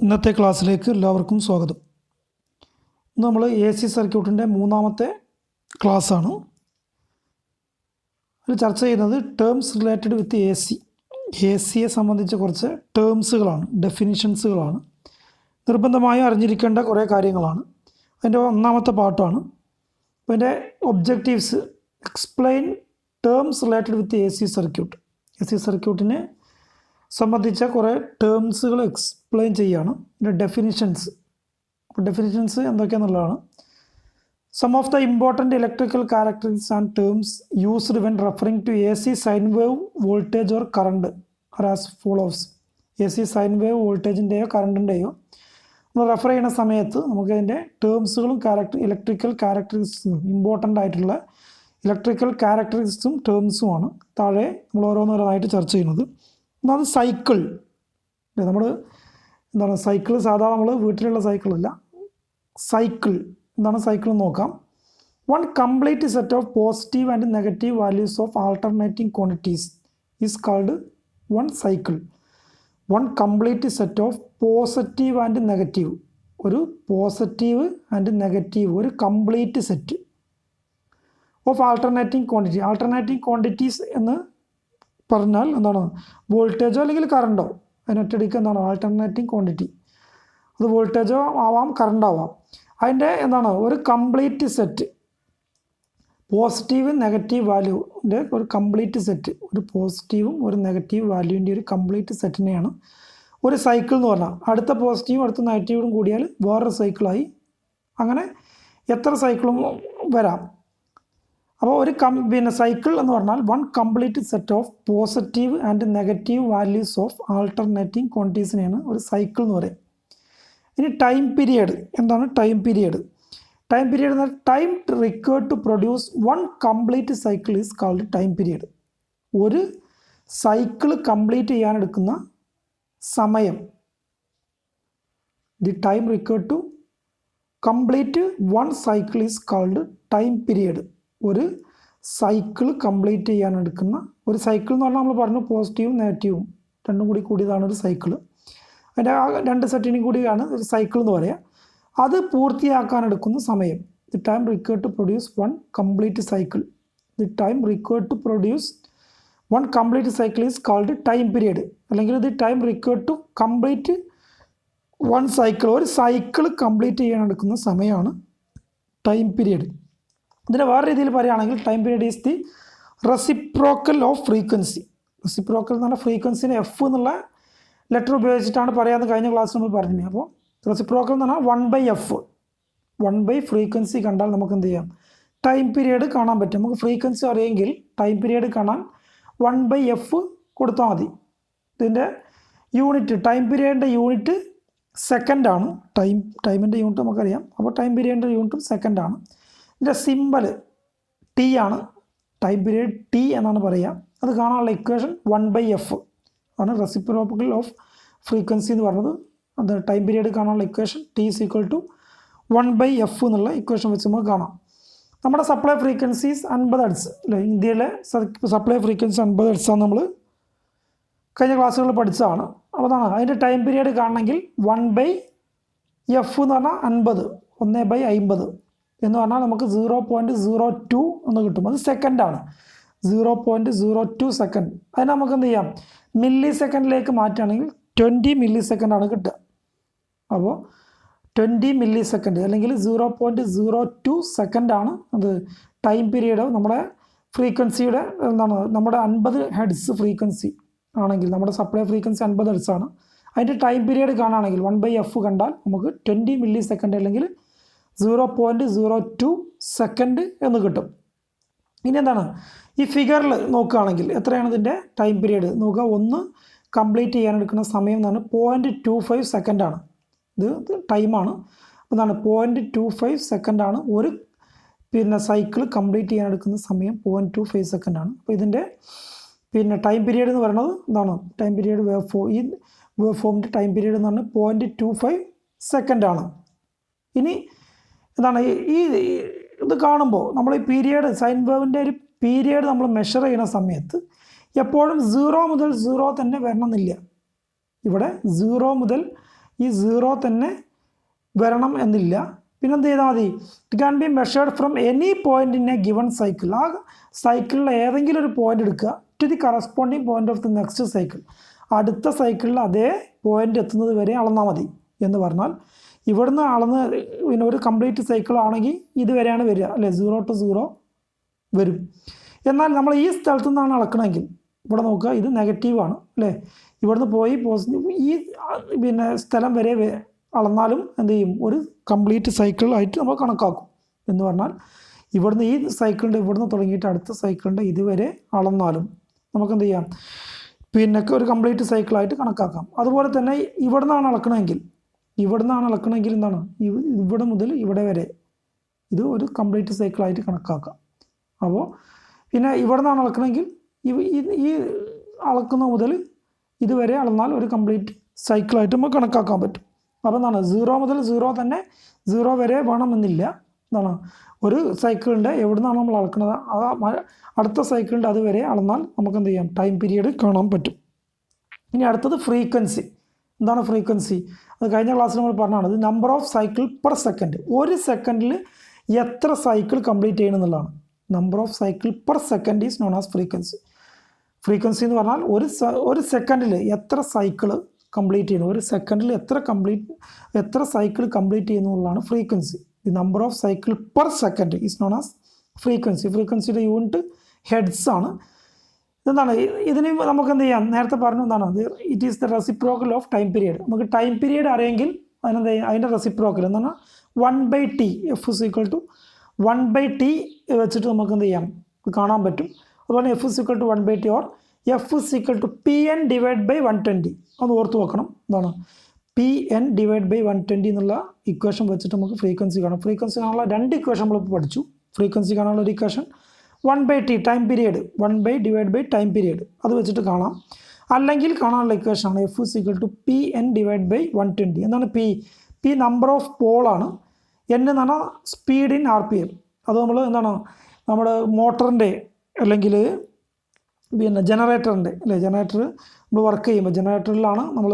ഇന്നത്തെ ക്ലാസ്സിലേക്ക് എല്ലാവർക്കും സ്വാഗതം. ഇന്ന് നമ്മൾ എ സി സർക്യൂട്ടിൻ്റെ മൂന്നാമത്തെ ക്ലാസ്സാണ്. ഇതിൽ ചർച്ച ചെയ്യുന്നത് ടേംസ് റിലേറ്റഡ് വിത്ത് എ സിയെ സംബന്ധിച്ച കുറച്ച് ടേംസുകളാണ്, ഡെഫിനിഷൻസുകളാണ്. നിർബന്ധമായും അറിഞ്ഞിരിക്കേണ്ട കുറേ കാര്യങ്ങളാണ്. അതിൻ്റെ ഒന്നാമത്തെ പാർട്ടാണ്. അപ്പോൾ അതിൻ്റെ objectives: explain terms related with A C circuit. A C സർക്യൂട്ടിനെ സംബന്ധിച്ച കുറേ ടേംസുകൾ എക്സ്പ്ലെയിൻ ചെയ്യുകയാണ്. ഇതിൻ്റെ ഡെഫിനിഷൻസ് എന്തൊക്കെയാണെന്നുള്ളതാണ്. Some of the important electrical characteristics and terms used when referring to A C sine wave voltage or current are as follows. A C sine wave വോൾട്ടേജിൻ്റെയോ കറണ്ടിൻ്റെയോ നമ്മൾ റെഫർ ചെയ്യുന്ന സമയത്ത് നമുക്ക് അതിൻ്റെ ടേംസുകളും ഇലക്ട്രിക്കൽ ക്യാരക്ടറിസ്റ്റിക്സും ഇമ്പോർട്ടൻ്റ് ആയിട്ടുള്ള ഇലക്ട്രിക്കൽ ക്യാരക്ടറിസ്റ്റിക്സും ടേംസുമാണ് താഴെ നമ്മൾ ഓരോന്നോരോന്നായിട്ട് ചർച്ച ചെയ്യുന്നത്. ഒന്നാമത് സൈക്കിൾ. നമ്മൾ എന്താണ് സൈക്കിൾ? സാധാരണ നമ്മൾ വീട്ടിലുള്ള സൈക്കിളല്ല, സൈക്കിൾ എന്താണ് സൈക്കിൾ എന്ന് നോക്കാം. One complete set of positive and negative values of alternating quantities is called one cycle. One complete set of positive and negative, ഒരു പോസിറ്റീവ് ആൻഡ് നെഗറ്റീവ്, ഒരു complete set of alternating quantity. Alternating quantities എന്ന് പറഞ്ഞാൽ എന്താണ്? വോൾട്ടേജോ അല്ലെങ്കിൽ കറണ്ടോ. അതിനൊറ്റടിക്ക് എന്താണ് alternating quantity? അത് വോൾട്ടേജോ ആവാം, കറണ്ടാവാം. അതിൻ്റെ എന്താണ് ഒരു കംപ്ലീറ്റ് സെറ്റ്, പോസിറ്റീവ് നെഗറ്റീവ് വാല്യൂൻ്റെ ഒരു കംപ്ലീറ്റ് സെറ്റ്, ഒരു പോസിറ്റീവും ഒരു നെഗറ്റീവ് വാല്യൂവിൻ്റെ ഒരു കംപ്ലീറ്റ് സെറ്റിനെയാണ് ഒരു സൈക്കിൾ എന്ന് പറഞ്ഞാൽ. അടുത്ത പോസിറ്റീവും അടുത്ത നെഗറ്റീവും കൂടിയാൽ വേറൊരു സൈക്കിളായി. അങ്ങനെ എത്ര സൈക്കിളും വരാം. അപ്പോൾ ഒരു സൈക്കിൾ എന്ന് പറഞ്ഞാൽ one complete set of positive and negative values of alternating ക്വാണ്ടിറ്റീസിനെയാണ് ഒരു സൈക്കിൾ എന്ന് പറയും. ഇനി ടൈം പീരിയഡ്. എന്താണ് ടൈം പീരിയഡ്? ടൈം പീരിയഡ് എന്നാൽ time required to produce one complete cycle is called time period. ഒരു സൈക്കിൾ കംപ്ലീറ്റ് ചെയ്യാനെടുക്കുന്ന സമയം. The time required to complete one cycle is called time period. ഒരു cycle complete ചെയ്യാനെടുക്കുന്ന, ഒരു cycle എന്ന് പറഞ്ഞാൽ നമ്മൾ പറഞ്ഞു പോസിറ്റീവും നെഗറ്റീവും രണ്ടും കൂടിയതാണ് ഒരു സൈക്കിൾ. അതിൻ്റെ ആ രണ്ട് സെറ്റിനും കൂടിയാണ് ഒരു സൈക്കിൾ എന്ന് പറയുക. അത് പൂർത്തിയാക്കാനെടുക്കുന്ന സമയം. The time required to produce one complete cycle. The time required to produce one complete cycle is called time period. അല്ലെങ്കിൽ the time required to complete one cycle, ഒരു സൈക്കിൾ കംപ്ലീറ്റ് ചെയ്യാനെടുക്കുന്ന സമയമാണ് ടൈം പീരിയഡ്. ഇതിനെ വേറെ രീതിയിൽ പറയുകയാണെങ്കിൽ time period is the reciprocal of frequency. Reciprocal എന്ന് പറഞ്ഞാൽ ഫ്രീക്വൻസിനെ എഫ് എന്നുള്ള ലെറ്റർ ഉപയോഗിച്ചിട്ടാണ് പറയാമെന്ന് കഴിഞ്ഞ ക്ലാസ് നമ്മൾ പറഞ്ഞു. അപ്പോൾ റെസിപ്രോക്കൽ എന്ന് പറഞ്ഞാൽ 1/f, 1 ഫ്രീക്വൻസി കണ്ടാൽ നമുക്ക് എന്ത് ചെയ്യാം? ടൈം പീരിയഡ് കാണാൻ പറ്റും. നമുക്ക് ഫ്രീക്വൻസി അറിയെങ്കിൽ ടൈം പീരിയഡ് കാണാൻ 1/f കൊടുത്താൽ മതി. ഇതിൻ്റെ യൂണിറ്റ്, ടൈം പീരിയഡിൻ്റെ യൂണിറ്റ് സെക്കൻഡാണ്. ടൈമിൻ്റെ യൂണിറ്റ് നമുക്കറിയാം. അപ്പോൾ ടൈം പീരിയഡിൻ്റെ യൂണിറ്റും സെക്കൻഡാണ്. ഇതിൻ്റെ സിമ്പൽ ടി ആണ്. ടൈം പീരിയഡ് ടി എന്നാണ് പറയുക. അത് കാണാനുള്ള ഇക്വേഷൻ 1/f ആണ്. റെസിപ്രോക്കൽ ഓഫ് ഫ്രീക്വൻസി എന്ന് പറഞ്ഞത് അത് ടൈം പീരിയഡ് കാണാനുള്ള equation T is equal to 1/f എന്നുള്ള ഇക്വേഷൻ വെച്ച് നമുക്ക് കാണാം. നമ്മുടെ സപ്ലൈ ഫ്രീക്വൻസീസ് 50 ഹെർട്സ് അല്ലേ? ഇന്ത്യയിലെ സപ്ലൈ ഫ്രീക്വൻസി 50 ഹെർട്സാണ്. നമ്മൾ കഴിഞ്ഞ ക്ലാസ്സുകളിൽ പഠിച്ചതാണ്. അപ്പോൾ അതാണ് അതിൻ്റെ ടൈം പീരിയഡ് കാണണമെങ്കിൽ 1/f എന്ന് പറഞ്ഞാൽ 50, 1/50 എന്ന് പറഞ്ഞാൽ നമുക്ക് 0.02 എന്ന് കിട്ടും. അത് സെക്കൻഡാണ്. 0.02 സെക്കൻഡ്. അതിന് നമുക്ക് എന്ത് ചെയ്യാം? മില്ലി സെക്കൻഡിലേക്ക് മാറ്റുകയാണെങ്കിൽ 20 മില്ലി സെക്കൻഡാണ് കിട്ടുക. അപ്പോൾ 20 മില്ലി സെക്കൻഡ് അല്ലെങ്കിൽ 0.02 സെക്കൻഡാണ് അത് ടൈം പീരീഡ്. നമ്മുടെ ഫ്രീക്വൻസിയുടെ എന്താണ്, നമ്മുടെ 50 ഹെർട്സ് ഫ്രീക്വൻസി ആണെങ്കിൽ, നമ്മുടെ സപ്ലൈ ഫ്രീക്വൻസി 50 ഹെർട്സ് ആണ്. അതിൻ്റെ ടൈം പീരീഡ് കാണുകയാണെങ്കിൽ 1/f കണ്ടാൽ നമുക്ക് 20 മില്ലി സെക്കൻഡ് അല്ലെങ്കിൽ 0.02 സെക്കൻഡ് എന്ന് കിട്ടും. ഇനി എന്താണ് ഈ ഫിഗറിൽ നോക്കുകയാണെങ്കിൽ എത്രയാണ് ഇതിൻ്റെ ടൈം പീരീഡ് നോക്കുക. ഒന്ന് കംപ്ലീറ്റ് ചെയ്യാനെടുക്കുന്ന സമയം എന്നാണ് 0.25 സെക്കൻഡാണ്. ഇത് ടൈമാണ്. എന്താണ് 0.25 സെക്കൻഡാണ് ഒരു സൈക്കിൾ കംപ്ലീറ്റ് ചെയ്യാനെടുക്കുന്ന സമയം. 0.25 സെക്കൻഡാണ്. അപ്പോൾ ഇതിൻ്റെ ടൈം പീരീഡ് എന്ന് പറയുന്നത് എന്താണ്? ടൈം പീരീഡ് ഈ വേവ് ഫോമിൻ്റെ ടൈം പീരീഡ് എന്ന് പറഞ്ഞാൽ 0.25 സെക്കൻഡാണ്. ഇനി എന്താണ് ഇത് കാണുമ്പോൾ നമ്മൾ ഈ പീരിയഡ്, സൈൻ വേവിൻ്റെ ഒരു പീരിയഡ് നമ്മൾ മെഷർ ചെയ്യുന്ന സമയത്ത് എപ്പോഴും 0 മുതൽ 0 തന്നെ വരണമെന്നില്ല. ഇവിടെ 0 മുതൽ ഈ 0 തന്നെ വരണം എന്നില്ല. പിന്നെ എന്ത് ചെയ്താൽ മതി, it can be measured from any point in a given cycle. ആ സൈക്കിളിൽ ഏതെങ്കിലും ഒരു പോയിന്റ് എടുക്കുക, to the corresponding point of the next cycle. അടുത്ത സൈക്കിളിൽ അതേ പോയിന്റ് എത്തുന്നത് വരെ അളന്നാൽ മതി എന്ന് പറഞ്ഞാൽ, ഇവിടുന്ന് അളന്ന് പിന്നെ ഒരു കംപ്ലീറ്റ് സൈക്കിൾ ആണെങ്കിൽ ഇതുവരെയാണ് വരിക അല്ലേ, 0 to 0 വരും. എന്നാൽ നമ്മൾ ഈ സ്ഥലത്തു നിന്നാണ് അളക്കണമെങ്കിൽ ഇവിടെ നോക്കുക, ഇത് നെഗറ്റീവാണ് അല്ലേ, ഇവിടുന്ന് പോയി പോസിറ്റീവ് ഈ പിന്നെ സ്ഥലം വരെ അളന്നാലും എന്ത് ചെയ്യും, ഒരു കംപ്ലീറ്റ് സൈക്കിൾ ആയിട്ട് നമ്മൾ കണക്കാക്കും. എന്ന് പറഞ്ഞാൽ ഇവിടുന്ന് ഈ സൈക്കിളിൻ്റെ ഇവിടുന്ന് തുടങ്ങിയിട്ട് അടുത്ത സൈക്കിളിൻ്റെ ഇതുവരെ അളന്നാലും നമുക്ക് എന്ത് ചെയ്യാം, പിന്നെ ഒരു കംപ്ലീറ്റ് സൈക്കിളായിട്ട് കണക്കാക്കാം. അതുപോലെ തന്നെ ഇവിടുന്നാണ് അളക്കണമെങ്കിൽ എന്താണ്, ഇവിടെ മുതൽ ഇവിടെ വരെ ഇത് ഒരു കംപ്ലീറ്റ് സൈക്കിളായിട്ട് കണക്കാക്കാം. അപ്പോൾ പിന്നെ ഇവിടെ നിന്നാണ് അളക്കണമെങ്കിൽ ഈ അളക്കുന്ന മുതൽ ഇതുവരെ അളന്നാൽ ഒരു കംപ്ലീറ്റ് സൈക്കിളായിട്ട് നമുക്ക് കണക്കാക്കാൻ പറ്റും. അപ്പോൾ എന്താണ്, 0 മുതൽ 0 തന്നെ 0 വരെ വേണമെന്നില്ല. എന്താണ്, ഒരു സൈക്കിളിൻ്റെ എവിടെ നിന്നാണ് നമ്മൾ അളക്കുന്നത് അടുത്ത സൈക്കിളിൻ്റെ അതുവരെ അളന്നാൽ നമുക്ക് എന്ത് ചെയ്യാം, ടൈം പീരീഡ് കാണാൻ പറ്റും. ഇനി അടുത്തത് ഫ്രീക്വൻസി. എന്താണ് ഫ്രീക്വൻസി? അത് കഴിഞ്ഞ ക്ലാസ്സിൽ നമ്മൾ പറഞ്ഞതാണ്. ഇത് number of cycle per second. ഒരു സെക്കൻഡിൽ എത്ര സൈക്കിൾ കംപ്ലീറ്റ് ചെയ്യണം എന്നുള്ളതാണ്. Number of cycle per second is known as frequency. Frequency എന്ന് പറഞ്ഞാൽ ഒരു സെക്കൻഡിൽ എത്ര സൈക്കിൾ കംപ്ലീറ്റ് ചെയ്യുന്നു, ഒരു സെക്കൻഡിൽ എത്ര സൈക്കിൾ കംപ്ലീറ്റ് ചെയ്യുന്നു എന്നുള്ളതാണ് frequency. The number of cycle per second is known as frequency. ഫ്രീക്വൻസിയുടെ യൂണിറ്റ് ഹെഡ്സ് ആണ്. എന്താണ് ഇതിന് നമുക്ക് എന്ത് ചെയ്യാം, നേരത്തെ പറഞ്ഞു എന്താണ്, it is the reciprocal of time period. നമുക്ക് ടൈം പീരിയഡ് അറിയെങ്കിൽ അതിൻ്റെ റെസിപ്രോക്കൽ എന്താണ് 1/t, F is equal to 1/t വെച്ചിട്ട് നമുക്ക് എന്ത് ചെയ്യാം, കാണാൻ പറ്റും. അതുപോലെ F is equal to 1/t or F is equal to Pn divided by 120. അത് ഓർത്ത് വെക്കണം. എന്താണ് Pn divided by 120 എന്നുള്ള ഇക്വേഷൻ വെച്ചിട്ട് നമുക്ക് ഫ്രീക്വൻസി കാണാം. ഫ്രീക്വൻസി കാണാനുള്ള 2 ഇക്വേഷൻ നമ്മളിപ്പോൾ പഠിച്ചു. ഫ്രീക്വൻസി കാണാനുള്ള ഒരു equation 1/t time period, 1// time period, അത് വെച്ചിട്ട് കാണാം. അല്ലെങ്കിൽ കാണാനുള്ള ഇക്വേഷനാണ് F is equal to Pn divided by 120. എന്താണ് P നമ്പർ ഓഫ് പോളാണ്, N എന്ന് പറഞ്ഞാൽ സ്പീഡ് ഇൻ RPM. അത് നമ്മൾ എന്താണ് നമ്മുടെ മോട്ടറിൻ്റെ അല്ലെങ്കിൽ പിന്നെ ജനറേറ്ററിൻ്റെ അല്ലേ, ജനറേറ്റർ നമ്മൾ വർക്ക് ചെയ്യുമ്പോൾ ജനറേറ്ററിലാണ് നമ്മൾ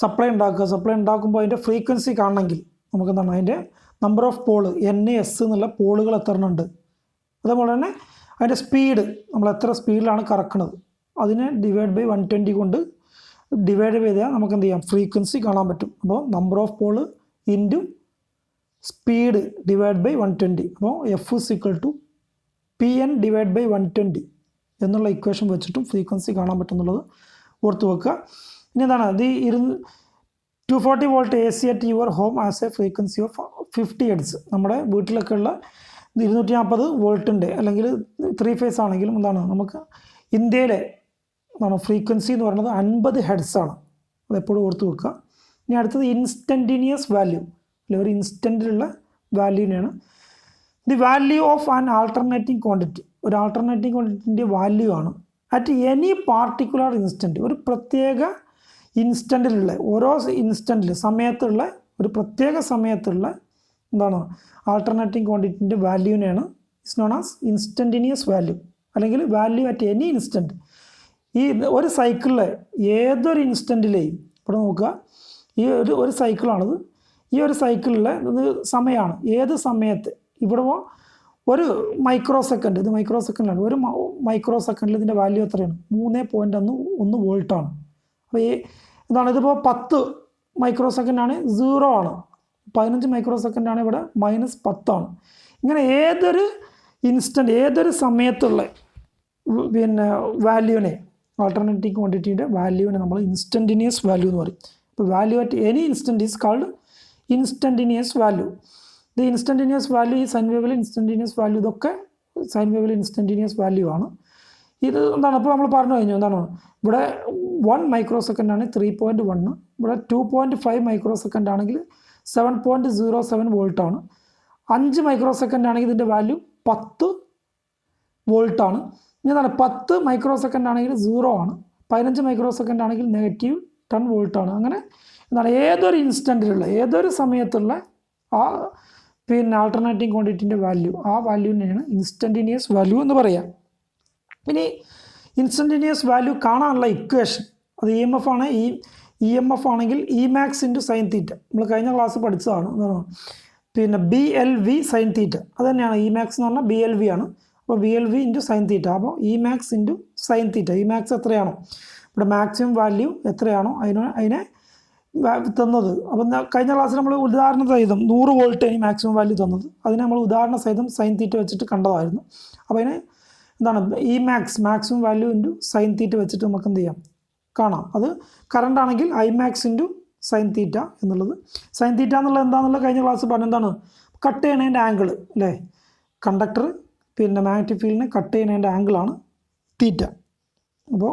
സപ്ലൈ ഉണ്ടാക്കുക. സപ്ലൈ ഉണ്ടാക്കുമ്പോൾ അതിൻ്റെ ഫ്രീക്വൻസി കാണണമെങ്കിൽ നമുക്ക് എന്താണ് അതിൻ്റെ നമ്പർ ഓഫ് പോള് NS എന്നുള്ള പോളുകൾ എത്ര ഉണ്ട്, അതേപോലെ തന്നെ അതിൻ്റെ സ്പീഡ് നമ്മൾ എത്ര സ്പീഡിലാണ് കറക്കുന്നത് അതിനെ ഡിവൈഡ് ബൈ 120 കൊണ്ട് ഡിവൈഡ് ചെയ്താൽ നമുക്ക് എന്ത് ചെയ്യാം, ഫ്രീക്വൻസി കാണാൻ പറ്റും. അപ്പോൾ number of pole into speed divide by 120. അപ്പോൾ F is equal to Pn divided by 120 എന്നുള്ള ഇക്വേഷൻ വെച്ചിട്ടും ഫ്രീക്വൻസി കാണാൻ പറ്റുന്നുള്ളത് ഓർത്ത് വെക്കുക. ഇനി എന്താണ്, ഇത് 240 volt AC at your home as A frequency of 50 hertz. നമ്മുടെ വീട്ടിലൊക്കെ ഉള്ള 240 വോൾട്ടിൻ്റെ അല്ലെങ്കിൽ 3 ഫേസ് ആണെങ്കിലും എന്താണ് നമുക്ക് ഇന്ത്യയിലെ എന്താണ് ഫ്രീക്വൻസി എന്ന് പറയുന്നത് 50 ഹെർട്സ് ആണ്. അതെപ്പോഴും ഓർത്ത് വെക്കുക. ഇനി അടുത്തത് ഇൻസ്റ്റൻറ്റീനിയസ് വാല്യൂ, അല്ലെ ഒരു ഇൻസ്റ്റൻറ്റിലുള്ള വാല്യൂവിനെയാണ് the value of an alternating quantity. ഒരു ആൾട്ടർനേറ്റിംഗ് ക്വാണ്ടിറ്റിൻ്റെ വാല്യൂ ആണ് അറ്റ് എനി പാർട്ടിക്കുലർ ഇൻസ്റ്റൻറ്റ്. ഒരു പ്രത്യേക ഇൻസ്റ്റൻറ്റിലുള്ള ഓരോ ഇൻസ്റ്റൻറ്റിൽ സമയത്തുള്ള ഒരു പ്രത്യേക സമയത്തുള്ള എന്താണ് ആൾട്ടർനേറ്റിംഗ് ക്വാണ്ടിറ്റിൻ്റെ വാല്യൂവിനെയാണ് it's known as instantaneous value അല്ലെങ്കിൽ വാല്യൂ അറ്റ് എനി ഇൻസ്റ്റൻറ്റ്. ഈ ഒരു സൈക്കിളിലെ ഏതൊരു ഇൻസ്റ്റൻറ്റിലെയും ഇവിടെ നോക്കുക, ഈ ഒരു സൈക്കിളാണിത്. ഈ ഒരു സൈക്കിളിലെ ഇത് സമയമാണ്. ഏത് സമയത്ത് ഇവിടെ ഒരു മൈക്രോ സെക്കൻഡ്, ഇത് മൈക്രോ സെക്കൻഡിലാണ്. ഒരു മൈക്രോ സെക്കൻഡിൽ ഇതിൻ്റെ വാല്യൂ എത്രയാണ്, 3.1 വോൾട്ടാണ്. അപ്പോൾ എന്താണ് ഇതിപ്പോൾ 10 മൈക്രോ സെക്കൻഡാണ് 0 ആണ്, 15 മൈക്രോ സെക്കൻഡാണ് ഇവിടെ -10 ആണ്. ഇങ്ങനെ ഏതൊരു ഇൻസ്റ്റൻറ്റ് ഏതൊരു സമയത്തുള്ള പിന്നെ വാല്യൂവിനെ ആൾട്ടർനേറ്റീവ് ക്വാണ്ടിറ്റിയുടെ വാല്യൂവിനെ നമ്മൾ ഇൻസ്റ്റൻറ്റീനിയസ് വാല്യൂ എന്ന് പറയും. ഇപ്പോൾ value at any instant is called instantaneous value. ഇത് ഇൻസ്റ്റൻറ്റീനിയസ് വാല്യൂ, ഈ സൈൻ വേവിൽ ഇൻസ്റ്റൻറ്റീനിയസ് വാല്യൂ, ഇതൊക്കെ സൈൻ വേവിൽ ഇൻസ്റ്റൻറ്റീനിയസ് വാല്യൂ ആണ്. ഇത് എന്താണ് ഇപ്പോൾ നമ്മൾ പറഞ്ഞു കഴിഞ്ഞു. എന്താണ് ഇവിടെ 1 മൈക്രോ സെക്കൻഡ് ആണ് 3.1, ഇവിടെ 2.5 മൈക്രോ സെക്കൻഡ് ആണെങ്കിൽ 7.07 വോൾട്ടാണ്. 5 മൈക്രോ സെക്കൻഡ് ആണെങ്കിൽ ഇതിൻ്റെ വാല്യൂ 10 വോൾട്ടാണ്. ഇനി എന്താണ് 10 മൈക്രോ സെക്കൻഡ് ആണെങ്കിൽ 0 ആണ്, 15 മൈക്രോ സെക്കൻഡ് ആണെങ്കിൽ -10 വോൾട്ടാണ്. അങ്ങനെ എന്താണ് ഏതൊരു ഇൻസ്റ്റൻറ്റിലുള്ള ഏതൊരു സമയത്തുള്ള ആ പിന്നെ ആൾട്ടർനേറ്റീവ് ക്വാണ്ടിറ്റിൻ്റെ വാല്യൂ, ആ വാല്യൂവിനെയാണ് ഇൻസ്റ്റൻറ്റീനിയസ് വാല്യൂ എന്ന് പറയാം. ഇനി ഇൻസ്റ്റൻറ്റീനിയസ് വാല്യൂ കാണാനുള്ള ഇക്വേഷൻ അത് EMF ആണ്. ഈ EMF ആണെങ്കിൽ E max into sine theta. നമ്മൾ കഴിഞ്ഞ ക്ലാസ് പഠിച്ചതാണ്. പിന്നെ BLV സൈൻ തീറ്റ അത് തന്നെയാണ്. ഇ മാക്സ് എന്ന് പറഞ്ഞാൽ BLV ആണ്. അപ്പോൾ BLV ഇൻറ്റു സൈൻ തീറ്റ. അപ്പോൾ E max into sine theta. E max എത്രയാണോ ഇവിടെ മാക്സിമം വാല്യൂ എത്രയാണോ അതിനെ തന്നത്. അപ്പം കഴിഞ്ഞ ക്ലാസ്സിൽ നമ്മൾ ഉദാഹരണ സഹിതം 100 വോൾട്ട് ഇനി മാക്സിമം വാല്യൂ തന്നത്. അതിന് നമ്മൾ ഉദാഹരണ സഹിതം സൈൻ തീറ്റ വെച്ചിട്ട് കണ്ടതായിരുന്നു. അപ്പോൾ അതിന് എന്താണ് E maximum value into sine theta വെച്ചിട്ട് നമുക്ക് എന്ത് ചെയ്യാം കാണാം. അത് കറണ്ട് ആണെങ്കിൽ I max into sine theta എന്നുള്ളത്. സൈൻ തീറ്റ എന്നുള്ളത് എന്താണെന്നുള്ളത് കഴിഞ്ഞ ക്ലാസ് പറഞ്ഞ എന്താണ് കട്ട് ചെയ്യണതിൻ്റെ ആംഗിൾ അല്ലേ. കണ്ടക്ടർ പിന്നെ മാഗ്നറ്റിക് ഫീൽഡിനെ കട്ട് ചെയ്യുന്നതിൻ്റെ ആംഗിളാണ് തീറ്റ. അപ്പോൾ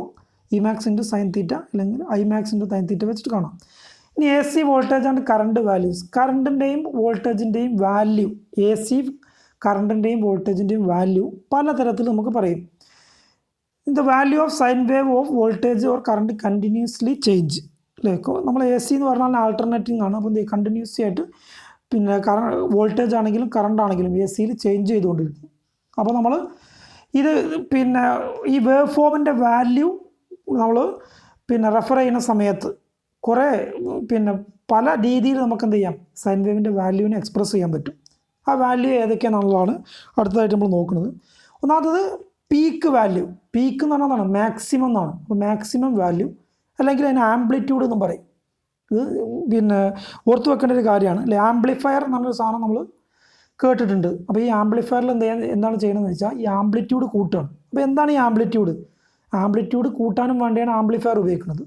E max into sine theta അല്ലെങ്കിൽ I max into sine theta വെച്ചിട്ട് കാണാം. ഇനി AC voltage and current values. കറണ്ടിൻ്റെയും വോൾട്ടേജിൻ്റെയും വാല്യൂ AC കറണ്ടിൻ്റെയും വോൾട്ടേജിൻ്റെയും വാല്യൂ പലതരത്തിൽ നമുക്ക് പറയും. The value of sine wave of voltage or current continuously change അല്ലേ. നമ്മൾ AC എന്ന് പറഞ്ഞാൽ ആൾട്ടർനേറ്റിംഗ് ആണ്. അപ്പോൾ കണ്ടിന്യൂസ്ലി ആയിട്ട് പിന്നെ വോൾട്ടേജ് ആണെങ്കിലും കറണ്ട് ആണെങ്കിലും ACയിൽ ചേഞ്ച് ചെയ്തുകൊണ്ടിരിക്കും. അപ്പോൾ നമ്മൾ ഇത് പിന്നെ ഈ വേവ് ഫോമിൻ്റെ വാല്യൂ നമ്മൾ പിന്നെ റെഫർ ചെയ്യുന്ന സമയത്ത് കുറേ പിന്നെ പല രീതിയിൽ നമുക്ക് എന്ത് ചെയ്യാം സൈൻ വേവിൻ്റെ വാല്യൂവിനെ എക്സ്പ്രസ് ചെയ്യാൻ പറ്റും. ആ വാല്യൂ ഏതൊക്കെയാണെന്നുള്ളതാണ് അടുത്തതായിട്ട് നമ്മൾ നോക്കുന്നത്. ഒന്നാമത്തത് പീക്ക് വാല്യൂ. പീക്ക് എന്ന് പറഞ്ഞാൽ എന്താണ് മാക്സിമം എന്നാണ്. അപ്പോൾ മാക്സിമം വാല്യൂ അല്ലെങ്കിൽ അതിന് ആംപ്ലിറ്റ്യൂഡ് എന്നും പറയും. ഇത് പിന്നെ ഓർത്ത് വെക്കേണ്ട ഒരു കാര്യമാണ് അല്ലേ. ആംപ്ലിഫയർ എന്നൊരു സാധനം നമ്മൾ കേട്ടിട്ടുണ്ട്. അപ്പോൾ ഈ ആംപ്ലിഫയറിൽ എന്താണ് ചെയ്യണമെന്ന് വെച്ചാൽ ഈ ആംപ്ലിറ്റ്യൂഡ് കൂട്ടുകയാണ്. അപ്പോൾ എന്താണ് ഈ ആംപ്ലിറ്റ്യൂഡ്? ആംപ്ലിറ്റ്യൂഡ് കൂട്ടാനും വേണ്ടിയാണ് ആംപ്ലിഫയർ ഉപയോഗിക്കുന്നത്.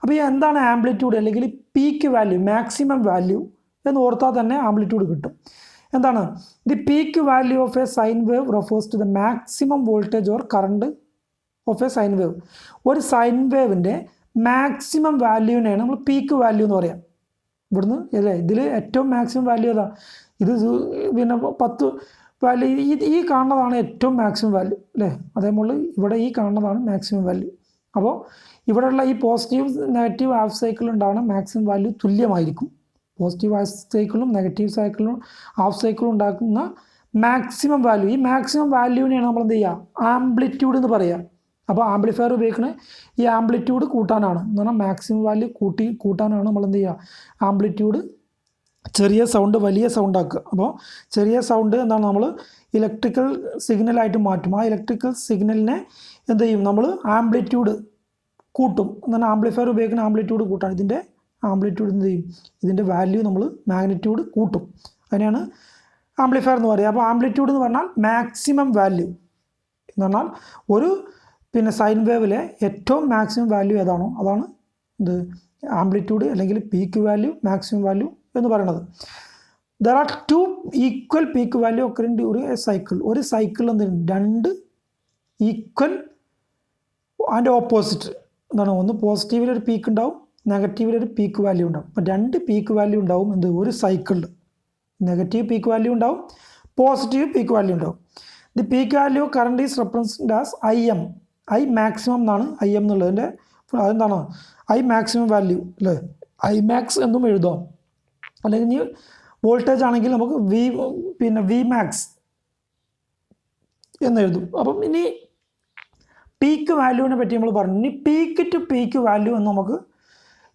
അപ്പോൾ ഈ എന്താണ് ആംപ്ലിറ്റ്യൂഡ് അല്ലെങ്കിൽ പീക്ക് വാല്യൂ മാക്സിമം വാല്യൂ എന്ന് ഓർത്താൽ തന്നെ ആംപ്ലിറ്റ്യൂഡ് കിട്ടും. എന്താണ് the peak value of a sine wave refers to the maximum voltage or current of a sine wave. ഒരു സൈൻ വേവിൻ്റെ മാക്സിമം വാല്യൂവിനെയാണ് നമ്മൾ പീക്ക് വാല്യൂ എന്ന് പറയാം. ഇവിടുന്ന് അല്ലേ ഇതിൽ ഏറ്റവും മാക്സിമം വാല്യൂ ഏതാ? ഇത് പിന്നെ 10 വാല്യൂ ഈ കാണുന്നതാണ് ഏറ്റവും മാക്സിമം വാല്യൂ അല്ലേ. അതേപോലെ ഇവിടെ ഈ കാണുന്നതാണ് മാക്സിമം വാല്യൂ. അപ്പോൾ ഇവിടെയുള്ള ഈ പോസിറ്റീവ് നെഗറ്റീവ് ഹാഫ് സൈക്കിൾ ഉണ്ടാകുന്ന മാക്സിമം വാല്യൂ തുല്യമായിരിക്കും. പോസിറ്റീവ് ഹാഫ് സൈക്കിളും നെഗറ്റീവ് സൈക്കിളും ഹാഫ് സൈക്കിളും ഉണ്ടാക്കുന്ന മാക്സിമം വാല്യൂ. ഈ മാക്സിമം വാല്യൂവിനെയാണ് നമ്മൾ എന്ത് ചെയ്യുക ആംപ്ലിറ്റ്യൂഡ് എന്ന് പറയുക. അപ്പോൾ ആംപ്ലിഫയർ ഉപയോഗിക്കുന്നത് ഈ ആംപ്ലിറ്റ്യൂഡ് കൂട്ടാനാണ്. എന്ന് പറഞ്ഞാൽ മാക്സിമം വാല്യൂ കൂട്ടാനാണ് നമ്മൾ എന്ത് ചെയ്യുക ആംപ്ലിറ്റ്യൂഡ് ചെറിയ സൗണ്ട് വലിയ സൗണ്ട് ആക്കുക. അപ്പോൾ ചെറിയ സൗണ്ട് എന്താണ് നമ്മൾ ഇലക്ട്രിക്കൽ സിഗ്നലായിട്ട് മാറ്റും. ആ ഇലക്ട്രിക്കൽ സിഗ്നലിനെ എന്ത് ചെയ്യും നമ്മൾ ആംപ്ലിറ്റ്യൂഡ് കൂട്ടും. എന്നാൽ ആംപ്ലിഫയർ ഉപയോഗിക്കുന്ന ആംപ്ലിറ്റ്യൂഡ് കൂട്ടാൻ ഇതിൻ്റെ ആംപ്ലിറ്റ്യൂഡ് എന്ത് ചെയ്യും ഇതിൻ്റെ വാല്യൂ നമ്മൾ മാഗ്നിറ്റ്യൂഡ് കൂട്ടും. അതിനെയാണ് ആംപ്ലിഫയർ എന്ന് പറയുക. അപ്പോൾ ആംപ്ലിറ്റ്യൂഡ് എന്ന് പറഞ്ഞാൽ മാക്സിമം വാല്യൂ എന്ന് പറഞ്ഞാൽ ഒരു പിന്നെ സൈൻ വേവിലെ ഏറ്റവും മാക്സിമം വാല്യൂ ഏതാണോ അതാണ് ഇത് ആംപ്ലിറ്റ്യൂഡ് അല്ലെങ്കിൽ പീക്ക് വാല്യൂ മാക്സിമം വാല്യൂ എന്ന് പറയുന്നത്. There are 2 equal peak value occurring during a cycle. ഒരു സൈക്കിളിൽ എന്ത് 2 ഈക്വൽ അതിൻ്റെ ഓപ്പോസിറ്റ് എന്താണ് ഒന്ന് പോസിറ്റീവിലൊരു പീക്ക് ഉണ്ടാവും നെഗറ്റീവിലൊരു പീക്ക് വാല്യൂ ഉണ്ടാവും. അപ്പോൾ 2 പീക്ക് വാല്യൂ ഉണ്ടാവും എന്ത് ഒരു സൈക്കിളിൽ. നെഗറ്റീവ് പീക്ക് വാല്യൂ ഉണ്ടാവും പോസിറ്റീവ് പീക്ക് വാല്യൂ ഉണ്ടാവും. The peak value current is represented as IM. I maximum എന്നാണ് IM എന്നുള്ളതിൻ്റെ അതെന്താണ് I മാക്സിമം വാല്യൂ അല്ലേ. I max എന്നും എഴുതാം. അല്ലെങ്കിൽ വോൾട്ടേജ് ആണെങ്കിൽ നമുക്ക് V max എന്നെഴുതും. അപ്പം ഇനി പീക്ക് വാല്യൂവിനെ പറ്റി നമ്മൾ പറഞ്ഞു. ഇനി പീക്ക് ടു പീക്ക് വാല്യൂ എന്ന് നമുക്ക്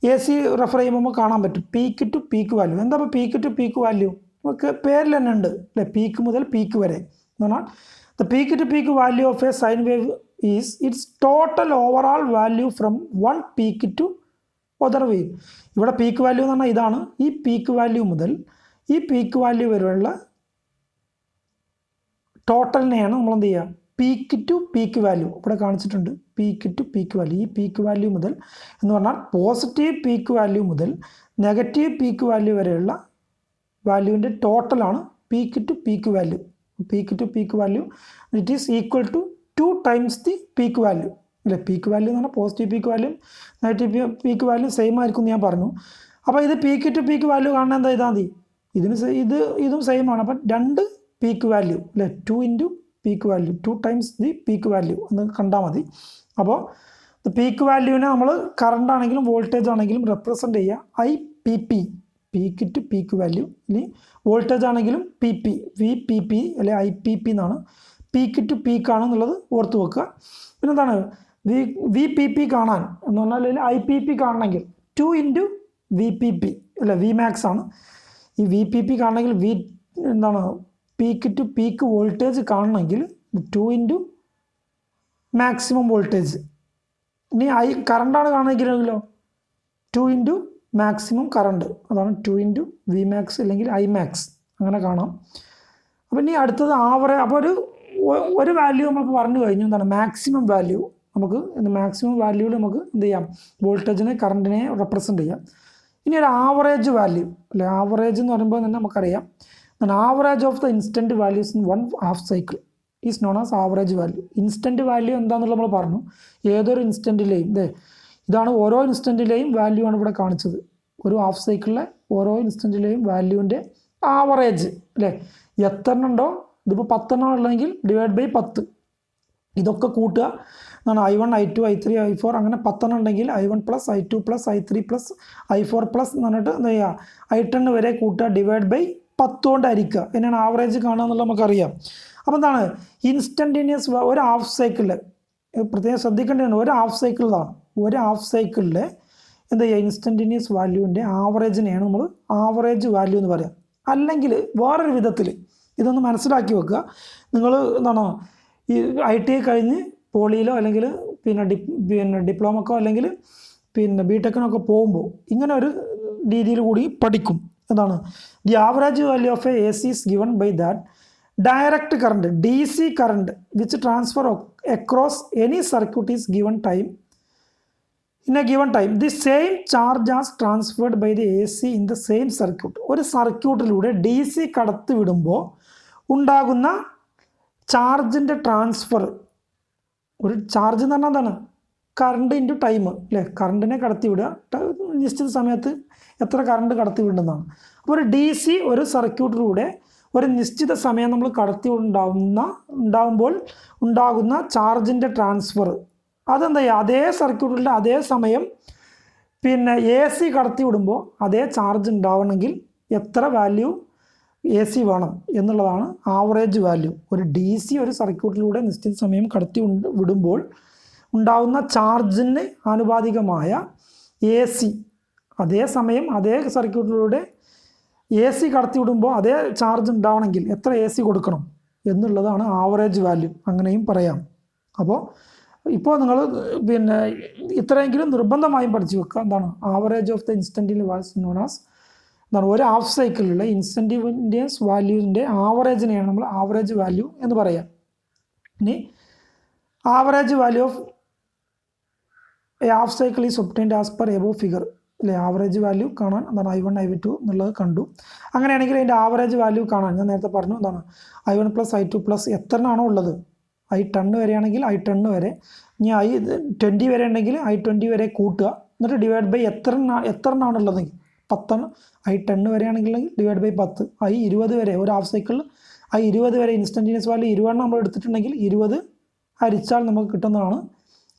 AC റെഫർ ചെയ്യുമ്പോൾ നമുക്ക് കാണാൻ പറ്റും. പീക്ക് ടു പീക്ക് വാല്യൂ എന്താ? അപ്പോൾ പീക്ക് ടു പീക്ക് വാല്യൂ നമുക്ക് പേരിൽ തന്നെ ഉണ്ട് അല്ലേ. പീക്ക് മുതൽ പീക്ക് വരെ എന്ന് പറഞ്ഞാൽ the peak to peak value of a sine wave is its total overall value from one peak to other wave. ഇവിടെ പീക്ക് വാല്യൂ എന്ന് പറഞ്ഞാൽ ഇതാണ്. ഈ പീക്ക് വാല്യൂ മുതൽ ഈ പീക്ക് വാല്യൂ വരെയുള്ള ടോട്ടലിനെയാണ് നമ്മൾ എന്ത് ചെയ്യുക പീക്ക് ടു പീക്ക് വാല്യൂ ഇവിടെ കാണിച്ചിട്ടുണ്ട്. പീക്ക് ടു പീക്ക് വാല്യൂ ഈ പീക്ക് വാല്യൂ മുതൽ എന്ന് പറഞ്ഞാൽ പോസിറ്റീവ് പീക്ക് വാല്യൂ മുതൽ നെഗറ്റീവ് പീക്ക് വാല്യൂ വരെയുള്ള വാല്യൂവിൻ്റെ ടോട്ടലാണ് peak to peak value. Peak to peak value it is equal to 2 times the peak value അല്ലേ. പീക്ക് വാല്യൂ എന്ന് പറഞ്ഞാൽ positive peak value negative peak value same ആയിരിക്കും എന്ന് ഞാൻ പറഞ്ഞു. അപ്പോൾ ഇത് പീക്ക് ടു പീക്ക് വാല്യൂ കാണാൻ എന്താ ചെയ്താൽ മതി ഇതും സെയിം ആണ്. അപ്പം 2 പീക്ക് വാല്യൂ അല്ലേ 2 into peak value 2 times the peak value എന്ന് കണ്ടാൽ മതി. അപ്പോൾ പീക്ക് വാല്യൂവിനെ നമ്മൾ കറണ്ട് ആണെങ്കിലും വോൾട്ടേജ് ആണെങ്കിലും റെപ്രസെൻ്റ് ചെയ്യുക IPP peak to peak value. ഇനി വോൾട്ടേജ് ആണെങ്കിലും PP VPP അല്ലെ IPP എന്നാണ്. പീക്ക് ടു പീക്ക് ആണെന്നുള്ളത് ഓർത്ത് വെക്കുക. പിന്നെന്താണ് VPP കാണാൻ എന്ന് പറഞ്ഞാൽ അല്ലെങ്കിൽ IPP കാണണമെങ്കിൽ 2 ഇൻറ്റു വി പി പി അല്ല വി മാക്സ് ആണ്. ഈ വി പി പി കാണണമെങ്കിൽ എന്താണ് പീക്ക് ടു പീക്ക് വോൾട്ടേജ് കാണണമെങ്കിൽ 2 ഇൻറ്റു മാക്സിമം വോൾട്ടേജ്. ഇനി കറണ്ടാണ് കാണണമെങ്കിലോ 2 ഇൻറ്റു മാക്സിമം കറണ്ട്, അതാണ് 2 ഇൻറ്റു വി മാക്സ് അല്ലെങ്കിൽ ഐ മാക്സ്, അങ്ങനെ കാണാം. അപ്പോൾ ഇനി അടുത്തത് ആവറേജ്. അപ്പോൾ ഒരു വാല്യൂ നമ്മൾ പറഞ്ഞു കഴിഞ്ഞു, എന്താണ് മാക്സിമം വാല്യൂ. നമുക്ക് മാക്സിമം വാല്യൂവിൽ നമുക്ക് എന്ത് ചെയ്യാം, വോൾട്ടേജിനെ കറണ്ടിനെ റെപ്രസെൻ്റ് ചെയ്യാം. ഇനി ഒരു ആവറേജ് വാല്യൂ അല്ലെ, ആവറേജ് എന്ന് പറയുമ്പോൾ തന്നെ നമുക്കറിയാം average of the instant values in one half cycle is known as average value. Instant value എന്താണെന്നുള്ളത് നമ്മൾ പറഞ്ഞു. ഏതൊരു ഇൻസ്റ്റൻറ്റിലെയും ഇതാണ് ഓരോ ഇൻസ്റ്റൻറ്റിലെയും വാല്യൂ ആണ് ഇവിടെ കാണിച്ചത്. ഒരു ഹാഫ് സൈക്കിളിലെ ഓരോ ഇൻസ്റ്റൻറ്റിലെയും വാല്യൂവിൻ്റെ ആവറേജ് അല്ലേ. എത്ര ഉണ്ടോ, ഇതിപ്പോൾ 10 ഉള്ളതെങ്കിൽ ഡിവൈഡ് ബൈ 10, ഇതൊക്കെ കൂട്ടുക എന്നാണ്. I1 I2 I3 I4 അങ്ങനെ 10 ഉണ്ടെങ്കിൽ I1 plus I2 plus I3 plus I4 plus എന്ന് പറഞ്ഞിട്ട് എന്താ ചെയ്യുക, I10 വരെ കൂട്ടുക, ഡിവൈഡ് ബൈ 10 കൊണ്ട് ഹരിക്കുക. എന്നാണ് ആവറേജ് കാണുക എന്നുള്ളത് നമുക്കറിയാം. അപ്പോൾ എന്താണ് ഇൻസ്റ്റൻറ്റേനിയസ് ഒരു ഹാഫ് സൈക്കിളിൽ പ്രത്യേകം ശ്രദ്ധിക്കേണ്ടതാണ്. ഒരു ഹാഫ് സൈക്കിളിലാണ്, ഒരു ഹാഫ് സൈക്കിളിൽ എന്താ ചെയ്യുക, ഇൻസ്റ്റൻറ്റേനിയസ് വാല്യൂവിൻ്റെ ആവറേജിനെയാണ് നമ്മൾ ആവറേജ് വാല്യൂ എന്ന് പറയാം. അല്ലെങ്കിൽ വേറൊരു വിധത്തിൽ ഇതൊന്ന് മനസ്സിലാക്കി വെക്കുക. നിങ്ങൾ എന്താണ് ഈ ITI കഴിഞ്ഞ് പോളിയിലോ അല്ലെങ്കിൽ പിന്നെ ഡിപ്ലോമക്കോ അല്ലെങ്കിൽ പിന്നെ BTechനൊക്കെ പോകുമ്പോൾ ഇങ്ങനെ ഒരു രീതിയിൽ കൂടി പഠിക്കും. എന്താണ് the average value of a AC is given by that direct current DC current which transfer across any circuit is given time in a given time the same charge as transferred by the AC in the same circuit. ഒരു സർക്യൂട്ടിലൂടെ DC കടത്തി വിടുമ്പോൾ ഉണ്ടാകുന്ന ചാർജിൻ്റെ transfer, ഒരു charge എന്ന് പറഞ്ഞാൽ എന്താണ് current into time അല്ലേ. കറണ്ടിനെ കടത്തി വിടുക, നിശ്ചിത സമയത്ത് എത്ര കറണ്ട് കടത്തി വിടുന്നതാണ്. അപ്പോൾ ഒരു DC ഒരു സർക്യൂട്ടിലൂടെ ഒരു നിശ്ചിത സമയം നമ്മൾ കടത്തി ഉണ്ടാകുമ്പോൾ ഉണ്ടാകുന്ന ചാർജിൻ്റെ ട്രാൻസ്ഫർ അതെന്താ ചെയ്യുക, അതേ സർക്യൂട്ടിൻ്റെ അതേ സമയം പിന്നെ AC കടത്തി വിടുമ്പോൾ അതേ ചാർജ് ഉണ്ടാവണമെങ്കിൽ എത്ര വാല്യൂ AC വേണം എന്നുള്ളതാണ് ആവറേജ് വാല്യൂ. ഒരു DC ഒരു സർക്യൂട്ടിലൂടെ നിശ്ചിത സമയം കടത്തി വിടുമ്പോൾ ഉണ്ടാകുന്ന ചാർജിന് ആനുപാതികമായ AC അതേ സമയം അതേ സർക്യൂട്ടിലൂടെ AC കടത്തി വിടുമ്പോൾ അതേ ചാർജ് ഉണ്ടാവണമെങ്കിൽ എത്ര AC കൊടുക്കണം എന്നുള്ളതാണ് ആവറേജ് വാല്യൂ, അങ്ങനെയും പറയാം. അപ്പോൾ ഇപ്പോൾ നിങ്ങൾ പിന്നെ ഇത്രയെങ്കിലും നിർബന്ധമായും പഠിച്ചു വെക്കുക. എന്താണ് average of the instantaneous values known as എന്താണ് ഒരു ഹാഫ് സൈക്കിളിലുള്ള ഇൻസ്റ്റൻറ്റേനിയസ് വാല്യൂവിൻ്റെ ആവറേജിനെയാണ് നമ്മൾ ആവറേജ് വാല്യൂ എന്ന് പറയാം. ഇനി average value of A half cycle is obtained as per above figure അല്ലേ. ആവറേജ് വാല്യൂ കാണാൻ എന്താണ് I1 I2 എന്നുള്ളത് കണ്ടു. അങ്ങനെയാണെങ്കിൽ അതിൻ്റെ ആവറേജ് വാല്യൂ കാണാൻ ഞാൻ നേരത്തെ പറഞ്ഞു എന്താണ് I1 പ്ലസ് I2 പ്ലസ് എത്രയാണോ ഉള്ളത്, I10 വരെയാണെങ്കിൽ I10 വരെ, ഇനി I20 വരെ ഉണ്ടെങ്കിൽ I20 വരെ കൂട്ടുക, എന്നിട്ട് ഡിവൈഡ് ബൈ എത്രണ്ണാണുള്ളതെങ്കിൽ 10, I10 വരെയാണെങ്കിൽ ഡിവൈഡ് ബൈ 10, I20 വരെ ഒരു ഹാഫ് സൈക്കിളിൽ I20 വരെ ഇൻസ്റ്റൻറ്റേനിയസ് വാല്യൂ 20 നമ്മൾ എടുത്തിട്ടുണ്ടെങ്കിൽ 20 ഹരിച്ചാൽ നമുക്ക് കിട്ടുന്നതാണ്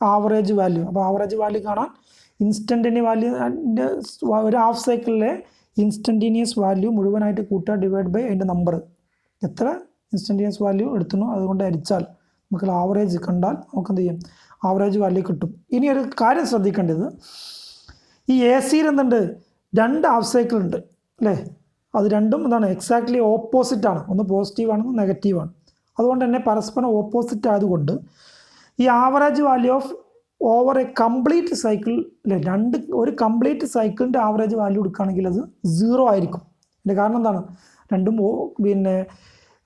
ആവറേജ് വാല്യൂ. അപ്പോൾ ആവറേജ് വാല്യൂ കാണാൻ ഇൻസ്റ്റൻറ്റേനിയസ് വാല്യൂൻ്റെ ഒരു ഹാഫ് സൈക്കിളിലെ ഇൻസ്റ്റൻറ്റേനിയസ് വാല്യൂ മുഴുവനായിട്ട് കൂട്ടുക, ഡിവൈഡ് ബൈ അതിൻ്റെ നമ്പർ എത്ര ഇൻസ്റ്റൻറ്റേനിയസ് വാല്യൂ എടുത്തുന്നു അതുകൊണ്ട് ഹരിച്ചാൽ നമുക്ക് ആവറേജ് കണ്ടാൽ നമുക്ക് എന്ത് ചെയ്യും, ആവറേജ് വാല്യൂ കിട്ടും. ഇനി ഒരു കാര്യം ശ്രദ്ധിക്കേണ്ടത്, ഈ AC-യിൽ എന്തുണ്ട്, 2 ഹാഫ് സൈക്കിൾ ഉണ്ട് അല്ലേ. അത് രണ്ടും എന്താണ് എക്സാക്ട്ലി ഓപ്പോസിറ്റാണ്, ഒന്ന് പോസിറ്റീവാണ് ഒന്ന് നെഗറ്റീവാണ്. അതുകൊണ്ട് തന്നെ പരസ്പരം ഓപ്പോസിറ്റ് ആയതുകൊണ്ട് ഈ average value of over A complete cycle അല്ലേ, ഒരു കംപ്ലീറ്റ് സൈക്കിളിൻ്റെ ആവറേജ് വാല്യൂ എടുക്കുകയാണെങ്കിൽ അത് 0 ആയിരിക്കും. അതിൻ്റെ കാരണം എന്താണ്, രണ്ടും പിന്നെ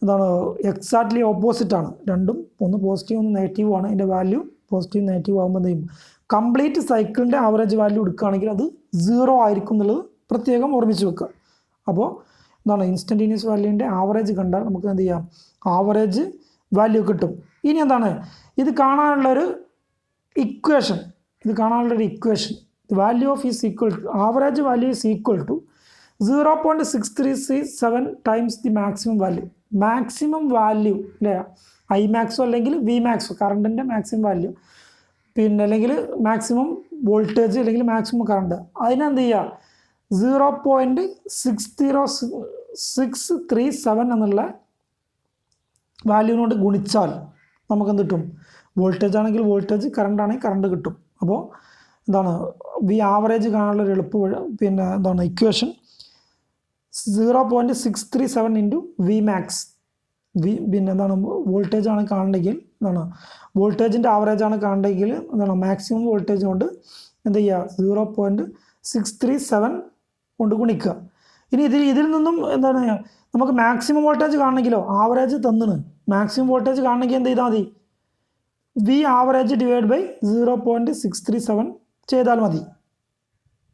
എന്താണ് എക്സാക്ട്ലി ഓപ്പോസിറ്റാണ്. രണ്ടും ഒന്ന് പോസിറ്റീവ് ഒന്ന് നെഗറ്റീവ് ആണ്. അതിൻ്റെ വാല്യൂ പോസിറ്റീവ് നെഗറ്റീവ് ആകുമ്പോൾ എന്ത് ചെയ്യും, കംപ്ലീറ്റ് സൈക്കിളിൻ്റെ ആവറേജ് വാല്യൂ എടുക്കുകയാണെങ്കിൽ അത് 0 ആയിരിക്കും എന്നുള്ളത് പ്രത്യേകം ഓർമ്മിച്ച് വെക്കുക. അപ്പോൾ എന്താണ് ഇൻസ്റ്റൻറ്റേനിയസ് വാല്യൂവിൻ്റെ ആവറേജ് കണ്ടാൽ നമുക്ക് എന്ത് ചെയ്യാം, ആവറേജ് വാല്യൂ കിട്ടും. ഇനി എന്താണ് ഇത് കാണാനുള്ളൊരു equation, value of is equal to average value is equal to 0.6337 times the maximum value. Maximum value അല്ലേ, I മാക്സോ അല്ലെങ്കിൽ V മാക്സോ കറണ്ടിൻ്റെ മാക്സിമം വാല്യൂ, പിന്നെ അല്ലെങ്കിൽ മാക്സിമം വോൾട്ടേജ് അല്ലെങ്കിൽ മാക്സിമം കറണ്ട്, അതിനെന്ത് ചെയ്യുക 0.60637 എന്നുള്ള വാല്യൂവിനോട് ഗുണിച്ചാൽ നമുക്ക് എന്ത് കിട്ടും, വോൾട്ടേജ് ആണെങ്കിൽ വോൾട്ടേജ്, കറണ്ട് ആണെങ്കിൽ കറണ്ട് കിട്ടും. അപ്പോൾ എന്താണ് വി ആവറേജ് കാണാനുള്ള ഒരു എളുപ്പ പിന്നെ എന്താണ് ഇക്വേഷൻ 0.637 ഇൻറ്റു വി മാക്സ്. പിന്നെ എന്താണ് വോൾട്ടേജ് ആണ് കാണണമെങ്കിൽ എന്താണ് വോൾട്ടേജിൻ്റെ ആവറേജ് ആണ് കാണണമെങ്കിൽ എന്താണ് മാക്സിമം വോൾട്ടേജ് കൊണ്ട് എന്ത് ചെയ്യുക 0.637 കൊണ്ട് ഗുണിക്കുക. ഇനി ഇതിൽ നിന്നും എന്താണ് നമുക്ക് മാക്സിമം വോൾട്ടേജ് കാണണമെങ്കിലോ ആവറേജ് തന്നിന് മാക്സിമം വോൾട്ടേജ് കാണണമെങ്കിൽ എന്ത് ചെയ്താൽ മതി വി ആവറേജ് ഡിവൈഡ് ബൈ 0.637 ചെയ്താൽ മതി.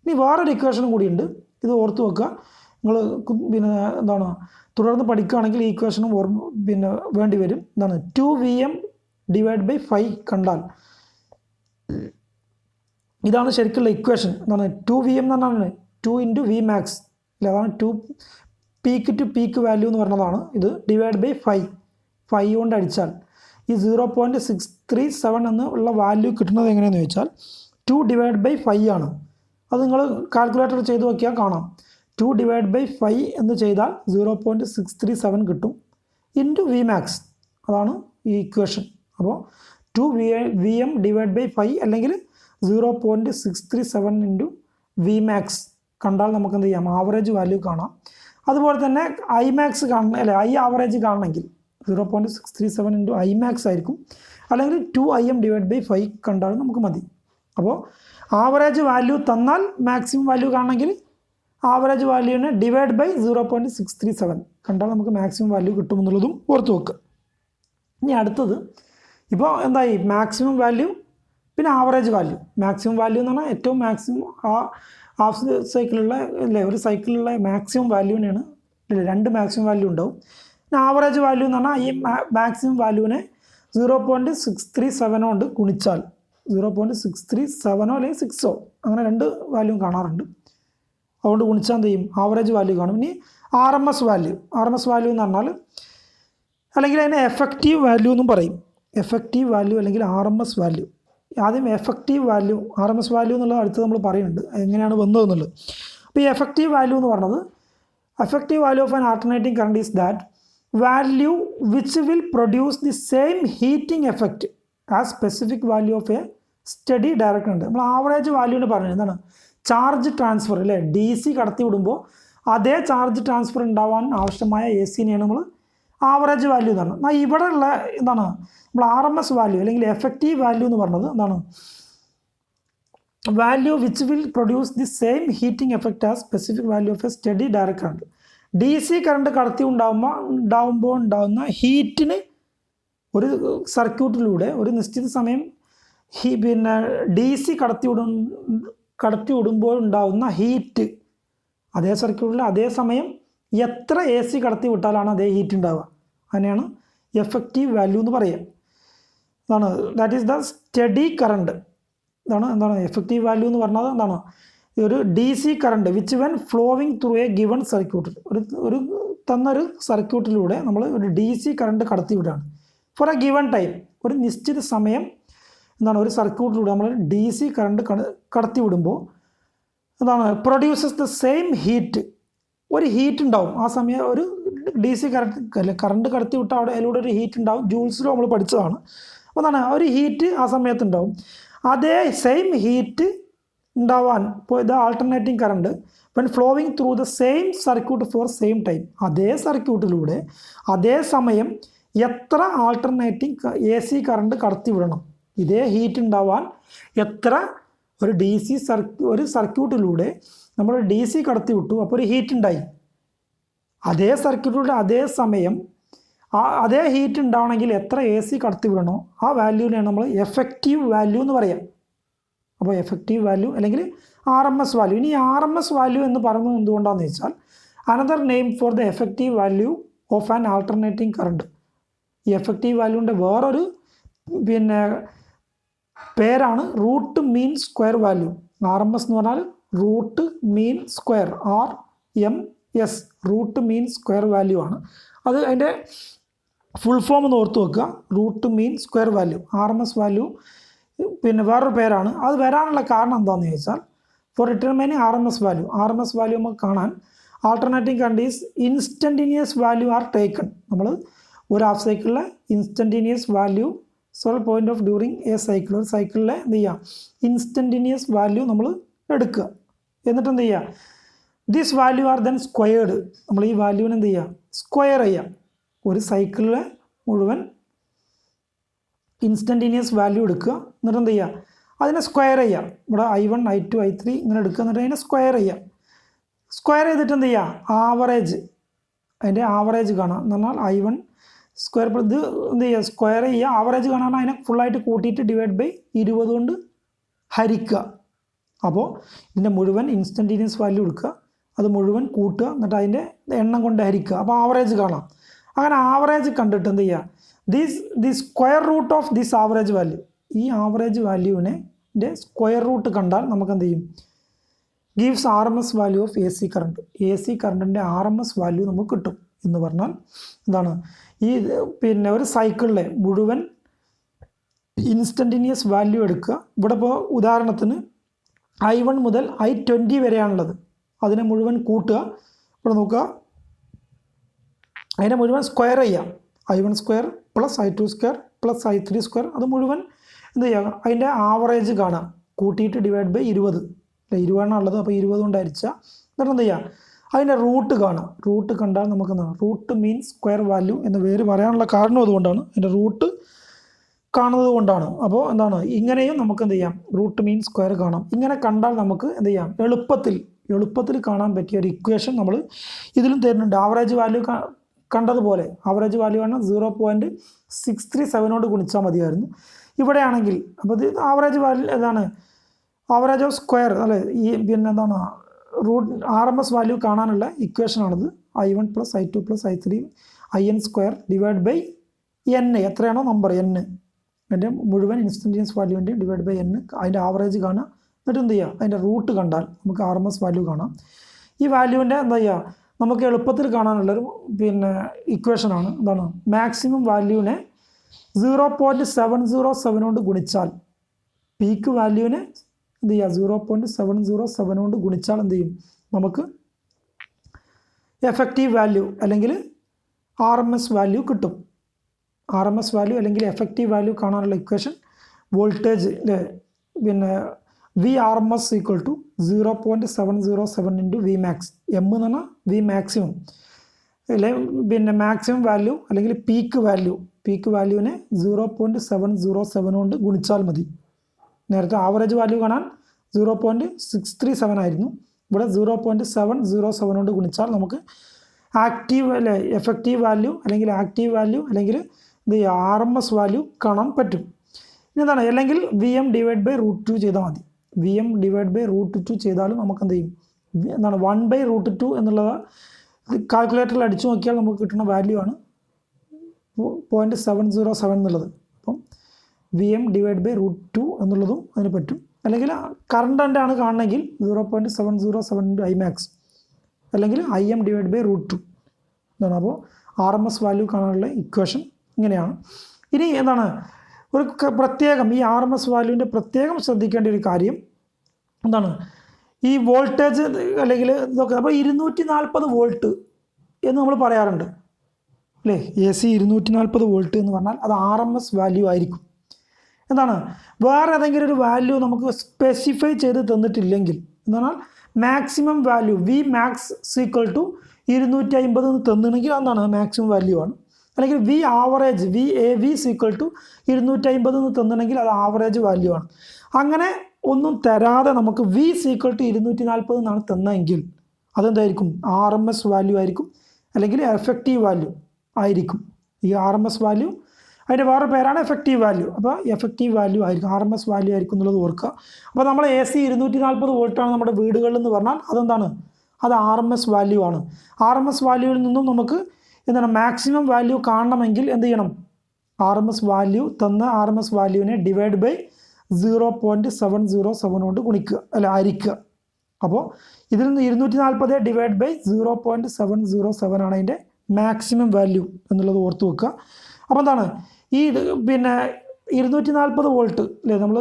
ഇനി വേറൊരു ഇക്വേഷൻ കൂടിയുണ്ട്, ഇത് ഓർത്ത് വെക്കുക. നിങ്ങൾ പിന്നെ എന്താണ് തുടർന്ന് പഠിക്കുകയാണെങ്കിൽ ഈ ഇക്വേഷനും പിന്നെ വേണ്ടി വരും. എന്താണ് 2Vm ഡിവൈഡ് ബൈ 5 കണ്ടാൽ ഇതാണ് ശരിക്കുള്ള ഇക്വേഷൻ. എന്താണ് 2Vm എന്ന് പറഞ്ഞാൽ 2 ഇൻറ്റു വി മാക്സ് അല്ല, അതാണ് 2 പീക്ക് ടു പീക്ക് വാല്യൂ എന്ന് പറഞ്ഞതാണ്. ഇത് ഡിവൈഡ് ബൈ 5 കൊണ്ട് അടിച്ചാൽ ഈ 0.637 എന്ന് ഉള്ള വാല്യൂ കിട്ടുന്നത് എങ്ങനെയാണെന്ന് ചോദിച്ചാൽ 2 ഡിവൈഡ് ബൈ 5 ആണ്. അത് നിങ്ങൾ കാൽക്കുലേറ്റർ ചെയ്ത് നോക്കിയാൽ കാണാം. 2 ഡിവൈഡ് ബൈ 5 എന്ന് ചെയ്താൽ 0.637 കിട്ടും ഇൻറ്റു വി മാക്സ്, അതാണ് ഈ ഇക്വേഷൻ. അപ്പോൾ 2Vm ഡിവൈഡ് ബൈ 5 അല്ലെങ്കിൽ 0.637 ഇൻറ്റു വി മാക്സ് കണ്ടാൽ നമുക്ക് എന്ത് ചെയ്യാം ആവറേജ് വാല്യൂ കാണാം. അതുപോലെ തന്നെ ഐ മാക്സ് കാണണം അല്ലെ, ഐ ആവറേജ് കാണണമെങ്കിൽ 0.637 ഇൻറ്റു ഐ മാക്സ് ആയിരിക്കും, അല്ലെങ്കിൽ 2Im ഡിവൈഡ് ബൈ 5 കണ്ടാലും നമുക്ക് മതി. അപ്പോൾ ആവറേജ് വാല്യൂ തന്നാൽ മാക്സിമം വാല്യൂ കാണണമെങ്കിൽ ആവറേജ് വാല്യൂവിനെ ഡിവൈഡ് ബൈ 0.637 കണ്ടാൽ നമുക്ക് മാക്സിമം വാല്യൂ കിട്ടുമെന്നുള്ളതും ഓർത്ത് വെക്കുക. ഇനി അടുത്തത് ഇപ്പോൾ എന്തായി മാക്സിമം വാല്യൂ പിന്നെ ആവറേജ് വാല്യൂ. മാക്സിമം വാല്യൂ എന്ന് പറഞ്ഞാൽ ഏറ്റവും മാക്സിമം ഹാഫ് സൈക്കിളുള്ള അല്ലേ ഒരു സൈക്കിളിലുള്ള മാക്സിമം വാല്യൂവിനെയാണ് അല്ലേ, 2 മാക്സിമം വാല്യൂ ഉണ്ടാവും. പിന്നെ ആവറേജ് വാല്യൂ എന്ന് പറഞ്ഞാൽ ഈ മാക്സിമം വാല്യൂവിനെ 0.637 കൊണ്ട് ഗുണിച്ചാൽ 0.637 അല്ലെങ്കിൽ 6 അങ്ങനെ 2 വാല്യൂ കാണാറുണ്ട്. അതുകൊണ്ട് ഗുണിച്ചാൽ എന്ത് ചെയ്യും ആവറേജ് വാല്യൂ കാണും. ഇനി ആർ എം എസ് വാല്യൂ എന്ന് പറഞ്ഞാൽ അല്ലെങ്കിൽ അതിനെ എഫക്റ്റീവ് വാല്യൂ എന്നും പറയും. എഫക്റ്റീവ് വാല്യൂ അല്ലെങ്കിൽ ആർ എം എസ് വാല്യൂ. ആദ്യം effective value R M S value എന്നുള്ളത് അടുത്ത് നമ്മൾ പറയുന്നുണ്ട് എങ്ങനെയാണ് വന്നതെന്നുള്ളത്. അപ്പോൾ ഈ എഫക്റ്റീവ് വാല്യൂ എന്ന് പറഞ്ഞത് effective value of an alternating current is that value which will produce the same heating effect as specific value of A study direct ഉണ്ട്. നമ്മൾ ആവറേജ് വാല്യൂവിന് പറഞ്ഞത് എന്താണ് ചാർജ് ട്രാൻസ്ഫർ അല്ലേ, DC കടത്തി വിടുമ്പോൾ അതേ ചാർജ് ട്രാൻസ്ഫർ ഉണ്ടാവാൻ ആവശ്യമായ AC-നെയാണ് നമ്മൾ ആവറേജ് വാല്യൂ എന്ന് പറഞ്ഞത്. എന്നാൽ ഇവിടെ ഉള്ള എന്താണ് നമ്മൾ RMS വാല്യൂ അല്ലെങ്കിൽ എഫക്റ്റീവ് വാല്യൂ എന്ന് പറഞ്ഞത് എന്താണ് value which will produce the same heating effect as specific value of A study direct current. DC current കടത്തി ഉണ്ടാവുമ്പോൾ ഉണ്ടാകുന്ന ഹീറ്റിന് ഒരു സർക്യൂട്ടിലൂടെ ഒരു നിശ്ചിത സമയം പിന്നെ DC കടത്തി വിടുമ്പോൾ ഉണ്ടാകുന്ന ഹീറ്റ് അതേ സർക്യൂട്ടിൽ അതേ സമയം എത്ര AC കടത്തി വിട്ടാലാണ് അതേ ഹീറ്റ് ഉണ്ടാവുക. അങ്ങനെയാണ് എഫക്റ്റീവ് വാല്യൂ എന്ന് പറയുക. അതാണ് that is the study current. എന്താണ് എഫക്റ്റീവ് വാല്യൂ എന്ന് പറഞ്ഞത് എന്താണ് ഒരു DC current which when flowing through A given circuit ഒരു തന്നൊരു സർക്യൂട്ടിലൂടെ നമ്മൾ ഒരു DC കറണ്ട് കടത്തി വിടുകയാണ് ഫോർ എ ഗിവൺ ടൈം. ഒരു നിശ്ചിത സമയം എന്താണ് ഒരു സർക്യൂട്ടിലൂടെ നമ്മൾ DC കറണ്ട് കടത്തി വിടുമ്പോൾ എന്താണ് പ്രൊഡ്യൂസസ് ദ സെയിം ഹീറ്റ്. ഒരു ഹീറ്റ് ഉണ്ടാവും ആ സമയം ഒരു DC കറണ്ട് കടത്തി വിട്ടാൽ അവിടെ അതിലൂടെ ഒരു ഹീറ്റ് ഉണ്ടാവും. ജൂൾസിലും നമ്മൾ പഠിച്ചതാണ്. അപ്പോൾ എന്താണ് ഒരു ഹീറ്റ് ആ സമയത്ത് ഉണ്ടാവും. അതേ സെയിം ഹീറ്റ് ഉണ്ടാവാൻ ഇപ്പോൾ ഇത് alternating current when flowing through the same circuit for same time. അതേ സർക്യൂട്ടിലൂടെ അതേ സമയം എത്ര ആൾട്ടർനേറ്റിംഗ് AC കറണ്ട് കടത്തി വിടണം, ഇതേ ഹീറ്റ് ഉണ്ടാവാൻ എത്ര ഒരു ഒരു സർക്യൂട്ടിലൂടെ നമ്മൾ DC കടത്തി വിട്ടു, അപ്പോൾ ഒരു ഹീറ്റ് ഉണ്ടായി. അതേ സർക്യൂട്ടിലൂടെ അതേ സമയം അതേ ഹീറ്റ് ഉണ്ടാവണമെങ്കിൽ എത്ര AC കടത്തി വിടണോ ആ വാല്യൂവിനെയാണ് നമ്മൾ എഫക്റ്റീവ് വാല്യൂ എന്ന് പറയാം. അപ്പോൾ എഫക്റ്റീവ് വാല്യൂ അല്ലെങ്കിൽ RMS വാല്യൂ. ഇനി RMS വാല്യൂ എന്ന് പറയുന്നത് എന്തുകൊണ്ടാണെന്ന് വെച്ചാൽ another name for the effective value of an alternating current. ഈ എഫക്റ്റീവ് വാല്യൂവിൻ്റെ വേറൊരു പിന്നെ പേരാണ് root mean square value. RMS എന്ന് പറഞ്ഞാൽ root mean square RMS root mean square value ആണ്. അത് അതിൻ്റെ ഫുൾ ഫോം ഒന്ന് ഓർത്ത് വെക്കുക. Root mean square value RMS value പിന്നെ വേറൊരു പേരാണ്. അത് വരാനുള്ള കാരണം എന്താണെന്ന് ചോദിച്ചാൽ ഫോർ ഡിറ്റർമൈനിങ് RMS വാല്യൂ നമുക്ക് കാണാൻ alternating current instantaneous value are taken. നമ്മൾ ഒരു ഹാഫ് സൈക്കിളിലെ instantaneous value several point of during a cycle, ഒരു സൈക്കിളിലെ എന്ത് ചെയ്യുക, ഇൻസ്റ്റൻറ്റേനിയസ് വാല്യൂ നമ്മൾ എടുക്കുക. എന്നിട്ട് എന്ത് ചെയ്യുക, this value are then squared. നമ്മൾ ഈ വാല്യൂവിനെ എന്ത് ചെയ്യുക, സ്ക്വയർ ചെയ്യുക. ഒരു സൈക്കിളിലെ മുഴുവൻ ഇൻസ്റ്റൻറ്റേനിയസ് വാല്യൂ എടുക്കുക. എന്നിട്ട് എന്ത് ചെയ്യുക, അതിനെ സ്ക്വയർ ചെയ്യുക. ഇവിടെ I1 I2 I3 ഇങ്ങനെ എടുക്കുക. എന്നിട്ട് അതിനെ സ്ക്വയർ ചെയ്യുക. സ്ക്വയർ ചെയ്തിട്ട് എന്ത് ചെയ്യുക, ആവറേജ്, അതിൻ്റെ ആവറേജ് കാണാം. എന്ന് പറഞ്ഞാൽ I1 സ്ക്വയർ ഇത് എന്ത് ചെയ്യുക, സ്ക്വയർ ചെയ്യുക. ആവറേജ് കാണാൻ അതിനെ ഫുള്ളായിട്ട് കൂട്ടിയിട്ട് ഡിവൈഡ് ബൈ 20 കൊണ്ട് ഹരിക്കുക. അപ്പോൾ ഇതിൻ്റെ മുഴുവൻ ഇൻസ്റ്റൻറ്റേനിയസ് വാല്യൂ എടുക്കുക, അത് മുഴുവൻ കൂട്ടുക, എന്നിട്ട് അതിൻ്റെ എണ്ണം കൊണ്ട് ഹരിക്കുക. അപ്പോൾ ആവറേജ് കാണാം. അങ്ങനെ ആവറേജ് കണ്ടിട്ട് എന്ത് ചെയ്യുക, the square root of this average value, ഈ ആവറേജ് വാല്യൂവിനെ സ്ക്വയർ റൂട്ട് കണ്ടാൽ നമുക്ക് എന്ത് ചെയ്യും, gives RMS value of AC current. AC കറണ്ടിൻ്റെ RMS വാല്യൂ നമുക്ക് കിട്ടും. എന്ന് പറഞ്ഞാൽ എന്താണ്, ഈ പിന്നെ ഒരു സൈക്കിളിലെ മുഴുവൻ ഇൻസ്റ്റൻറ്റേനിയസ് വാല്യൂ എടുക്കുക. ഇവിടെ ഇപ്പോൾ ഉദാഹരണത്തിന് I1 മുതൽ I20 വരെയാണുള്ളത്. അതിനെ മുഴുവൻ കൂട്ടുക. ഇവിടെ നോക്കുക, അതിനെ മുഴുവൻ സ്ക്വയർ ചെയ്യുക. I1 square plus I2 square plus I3 square, അത് മുഴുവൻ എന്ത് ചെയ്യുക, അതിൻ്റെ ആവറേജ് കാണാം. കൂട്ടിയിട്ട് ഡിവൈഡ് ബൈ 20, 20 ഉള്ളത്. അപ്പോൾ 20 കൊണ്ട് ഹരിച്ചാൽ എന്നിട്ട് എന്ത് ചെയ്യുക, അതിൻ്റെ റൂട്ട് കാണാം. റൂട്ട് കണ്ടാൽ നമുക്ക് എന്താണ്, റൂട്ട് മീൻസ് സ്ക്വയർ വാല്യൂ എന്ന് പേര് പറയാനുള്ള കാരണം അതുകൊണ്ടാണ്, അതിൻ്റെ റൂട്ട് കാണുന്നത് കൊണ്ടാണ്. അപ്പോൾ എന്താണ്, ഇങ്ങനെയും നമുക്ക് എന്ത് ചെയ്യാം, റൂട്ട് മീൻ സ്ക്വയർ കാണാം. ഇങ്ങനെ കണ്ടാൽ നമുക്ക് എന്ത് ചെയ്യാം, എളുപ്പത്തിൽ കാണാൻ പറ്റിയ ഒരു ഇക്വേഷൻ നമ്മൾ ഇതിലും തരുന്നുണ്ട്. ആവറേജ് വാല്യൂ കണ്ടതുപോലെ ആവറേജ് വാല്യൂ ആണ് 0.637 ഗുണിച്ചാൽ മതിയായിരുന്നു. ഇവിടെയാണെങ്കിൽ അപ്പോൾ ഇത് ആവറേജ് വാല്യൂ ഏതാണ്, ആവറേജ് ഓഫ് സ്ക്വയർ അല്ലേ, ഈ പിന്നെ എന്താണ് റൂട്ട് RMS വാല്യൂ കാണാനുള്ള ഇക്വേഷനാണിത്. I1 plus I2 plus I3 IN square divide by N, എത്രയാണോ നമ്പർ N, അതിൻ്റെ മുഴുവൻ ഇൻസ്റ്റൻറ്റേനിയസ് വാല്യൂവിൻ്റെ ഡിവൈഡ് ബൈ N, അതിൻ്റെ ആവറേജ് കാണുക. എന്നിട്ട് എന്ത് ചെയ്യുക, അതിൻ്റെ റൂട്ട് കണ്ടാൽ നമുക്ക് RMS വാല്യൂ കാണാം. ഈ വാല്യൂവിൻ്റെ എന്താ ചെയ്യുക, നമുക്ക് എളുപ്പത്തിൽ കാണാനുള്ളൊരു പിന്നെ ഇക്വേഷനാണ്. എന്താണ്, മാക്സിമം വാല്യൂവിനെ 0.707 കൊണ്ട് ഗുണിച്ചാൽ, പീക്ക് വാല്യൂവിനെ എന്ത് ചെയ്യുക, 0.707 കൊണ്ട് ഗുണിച്ചാൽ എന്ത് ചെയ്യും, നമുക്ക് എഫക്റ്റീവ് വാല്യൂ അല്ലെങ്കിൽ RMS വാല്യൂ കിട്ടും. RMS വാല്യൂ അല്ലെങ്കിൽ എഫക്റ്റീവ് വാല്യൂ കാണാനുള്ള ഇക്വേഷൻ വോൾട്ടേജ് അല്ലേ, പിന്നെ VRMS equal to 0.707 into Vmax. M എന്ന് പറഞ്ഞാൽ V മാക്സിമം അല്ലെ, പിന്നെ മാക്സിമം വാല്യൂ അല്ലെങ്കിൽ പീക്ക് വാല്യൂവിനെ 0.707 കൊണ്ട് ഗുണിച്ചാൽ മതി. നേരത്തെ ആവറേജ് വാല്യൂ കാണാൻ 0.637 ആയിരുന്നു. ഇവിടെ 0.707 കൊണ്ട് ഗുണിച്ചാൽ നമുക്ക് ആക്റ്റീവ് അല്ലെ എഫക്റ്റീവ് വാല്യൂ അല്ലെങ്കിൽ ആക്റ്റീവ് വാല്യൂ അല്ലെങ്കിൽ ഇത് RMS വാല്യൂ കാണാൻ പറ്റും. ഇനി എന്താണ്, അല്ലെങ്കിൽ VM ഡിവൈഡ് ബൈ √2 ചെയ്താൽ മതി. VM ഡിവൈഡ് ബൈ √2 ചെയ്താലും നമുക്ക് എന്ത് ചെയ്യും, എന്താണ് 1/√2 എന്നുള്ളത് കാൽക്കുലേറ്ററിൽ അടിച്ചു നോക്കിയാൽ നമുക്ക് കിട്ടുന്ന വാല്യൂ ആണ് 0.707 എന്നുള്ളത്. അപ്പം VM ഡിവൈഡ് ബൈ √2 എന്നുള്ളതും അതിന് പറ്റും. അല്ലെങ്കിൽ കറണ്ട് ആണ് കാണണമെങ്കിൽ 0.707 ഇൻറ്റു Imax അല്ലെങ്കിൽ IM ഡിവൈഡ് ബൈ √2 എന്താണ്. അപ്പോൾ RMS വാല്യൂ കാണാനുള്ള ഇക്വേഷൻ ഇങ്ങനെയാണ്. ഇനി എന്താണ്, ഒരു പ്രത്യേകം ഈ RMS വാല്യൂവിൻ്റെ പ്രത്യേകം ശ്രദ്ധിക്കേണ്ട ഒരു കാര്യം എന്താണ്, ഈ വോൾട്ടേജ് അല്ലെങ്കിൽ ഇതൊക്കെ. അപ്പോൾ 240 വോൾട്ട് എന്ന് നമ്മൾ പറയാറുണ്ട് അല്ലേ, AC 240 വോൾട്ട് എന്ന് പറഞ്ഞാൽ അത് RMS വാല്യൂ ആയിരിക്കും. എന്താണ്, വേറെ ഏതെങ്കിലും ഒരു വാല്യൂ നമുക്ക് സ്പെസിഫൈ ചെയ്ത് തന്നിട്ടില്ലെങ്കിൽ എന്ന് പറഞ്ഞാൽ maximum value Vmax equal to 250 എന്ന് തന്നിട്ടുണ്ടെങ്കിൽ എന്താണ് മാക്സിമം വാല്യൂ ആണ്. അല്ലെങ്കിൽ VAV ഈക്വൽ ടു 250 എന്ന് തന്നിട്ടുണ്ടെങ്കിൽ അത് ആവറേജ് വാല്യൂ ആണ്. അങ്ങനെ ഒന്നും തരാതെ നമുക്ക് V ഈക്വൽ ടു 240 എന്നാണ് തന്നെങ്കിൽ അതെന്തായിരിക്കും, RMS വാല്യൂ ആയിരിക്കും അല്ലെങ്കിൽ എഫക്റ്റീവ് വാല്യൂ ആയിരിക്കും. ഈ RMS വാല്യൂ അതിൻ്റെ വേറെ പേരാണ് എഫക്റ്റീവ് വാല്യൂ. അപ്പോൾ എഫക്റ്റീവ് വാല്യൂ ആയിരിക്കും, RMS വാല്യൂ ആയിരിക്കും എന്നുള്ളത് ഓർക്കുക. അപ്പോൾ നമ്മൾ AC 240 വോൾട്ടാണ് നമ്മുടെ വീടുകളിൽ എന്ന് പറഞ്ഞാൽ അതെന്താണ്, അത് RMS വാല്യൂ ആണ്. RMS വാല്യൂവിൽ നിന്നും നമുക്ക് എന്താണ് മാക്സിമം വാല്യൂ കാണണമെങ്കിൽ എന്ത് ചെയ്യണം, RMS വാല്യൂവിനെ ഡിവൈഡ് ബൈ 0.707 കൊണ്ട് ഗുണിക്കുക അല്ല ഹരിക്കുക. അപ്പോൾ ഇതിൽ നിന്ന് 240 ഡിവൈഡ് ബൈ 0.707 ആണ് അതിൻ്റെ മാക്സിമം വാല്യൂ എന്നുള്ളത് ഓർത്ത് വെക്കുക. അപ്പോൾ എന്താണ്, ഈ പിന്നെ 240 വോൾട്ട് അല്ലേ, നമ്മൾ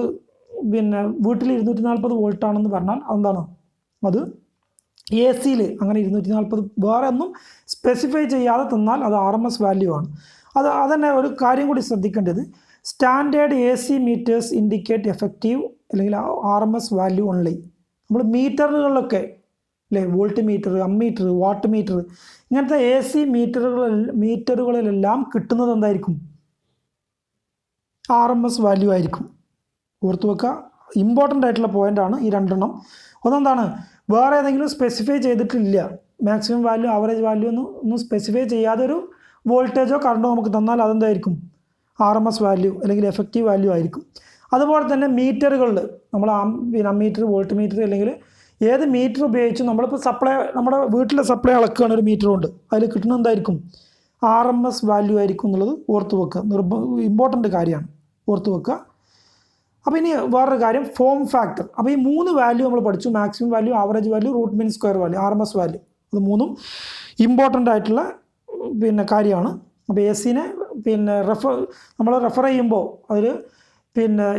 പിന്നെ വീട്ടിൽ 240 വോൾട്ടാണെന്ന് പറഞ്ഞാൽ അതെന്താണ്, അത് AC അങ്ങനെ 240 വേറെ ഒന്നും സ്പെസിഫൈ ചെയ്യാതെ തന്നാൽ അത് RMS വാല്യൂ ആണ്. അതന്നെ ഒരു കാര്യം കൂടി ശ്രദ്ധിക്കേണ്ടത്, standard AC meters indicate effective അല്ലെങ്കിൽ RMS വാല്യൂ ഓൺലി. നമ്മൾ മീറ്ററുകളിലൊക്കെ അല്ലേ, volt meter, ammeter, watt meter, ഇങ്ങനത്തെ AC മീറ്ററുകളിലെല്ലാം കിട്ടുന്നത് എന്തായിരിക്കും? RMS വാല്യൂ ആയിരിക്കും. ഓർത്ത് വെക്കുക, ഇമ്പോർട്ടൻ്റ് ആയിട്ടുള്ള പോയിൻ്റാണ് ഈ രണ്ടെണ്ണം. ഒന്നെന്താണ്, വേറെ ഏതെങ്കിലും സ്പെസിഫൈ ചെയ്തിട്ടില്ല, മാക്സിമം വാല്യൂ ആവറേജ് വാല്യൂ ഒന്നും സ്പെസിഫൈ ചെയ്യാതെ ഒരു വോൾട്ടേജോ കറണ്ടോ നമുക്ക് തന്നാൽ അതെന്തായിരിക്കും? RMS വാല്യൂ അല്ലെങ്കിൽ എഫക്റ്റീവ് വാല്യൂ ആയിരിക്കും. അതുപോലെ തന്നെ മീറ്ററുകളിൽ നമ്മൾ അമ്മീറ്റർ, വോൾട്ട് മീറ്റർ അല്ലെങ്കിൽ ഏത് മീറ്റർ ഉപയോഗിച്ചും നമ്മളിപ്പോൾ സപ്ലൈ, നമ്മുടെ വീട്ടിലെ സപ്ലൈ അളക്കുകയാണ് ഒരു മീറ്റർ കൊണ്ട്, അതിൽ കിട്ടുന്നത് എന്തായിരിക്കും? RMS വാല്യൂ ആയിരിക്കും എന്നുള്ളത് ഓർത്ത് വെക്കുക, ഇമ്പോർട്ടൻ്റ് കാര്യമാണ്, ഓർത്ത് വെക്കുക. അപ്പോൾ ഇനി വേറൊരു കാര്യം, ഫോം ഫാക്ടർ. അപ്പോൾ ഈ 3 വാല്യൂ നമ്മൾ പഠിച്ചു, maximum value, average value, root mean square value, RMS value. അത് 3 ഇമ്പോർട്ടൻ്റ് ആയിട്ടുള്ള കാര്യമാണ്. അപ്പോൾ ACനെ നമ്മൾ റെഫർ ചെയ്യുമ്പോൾ അതിൽ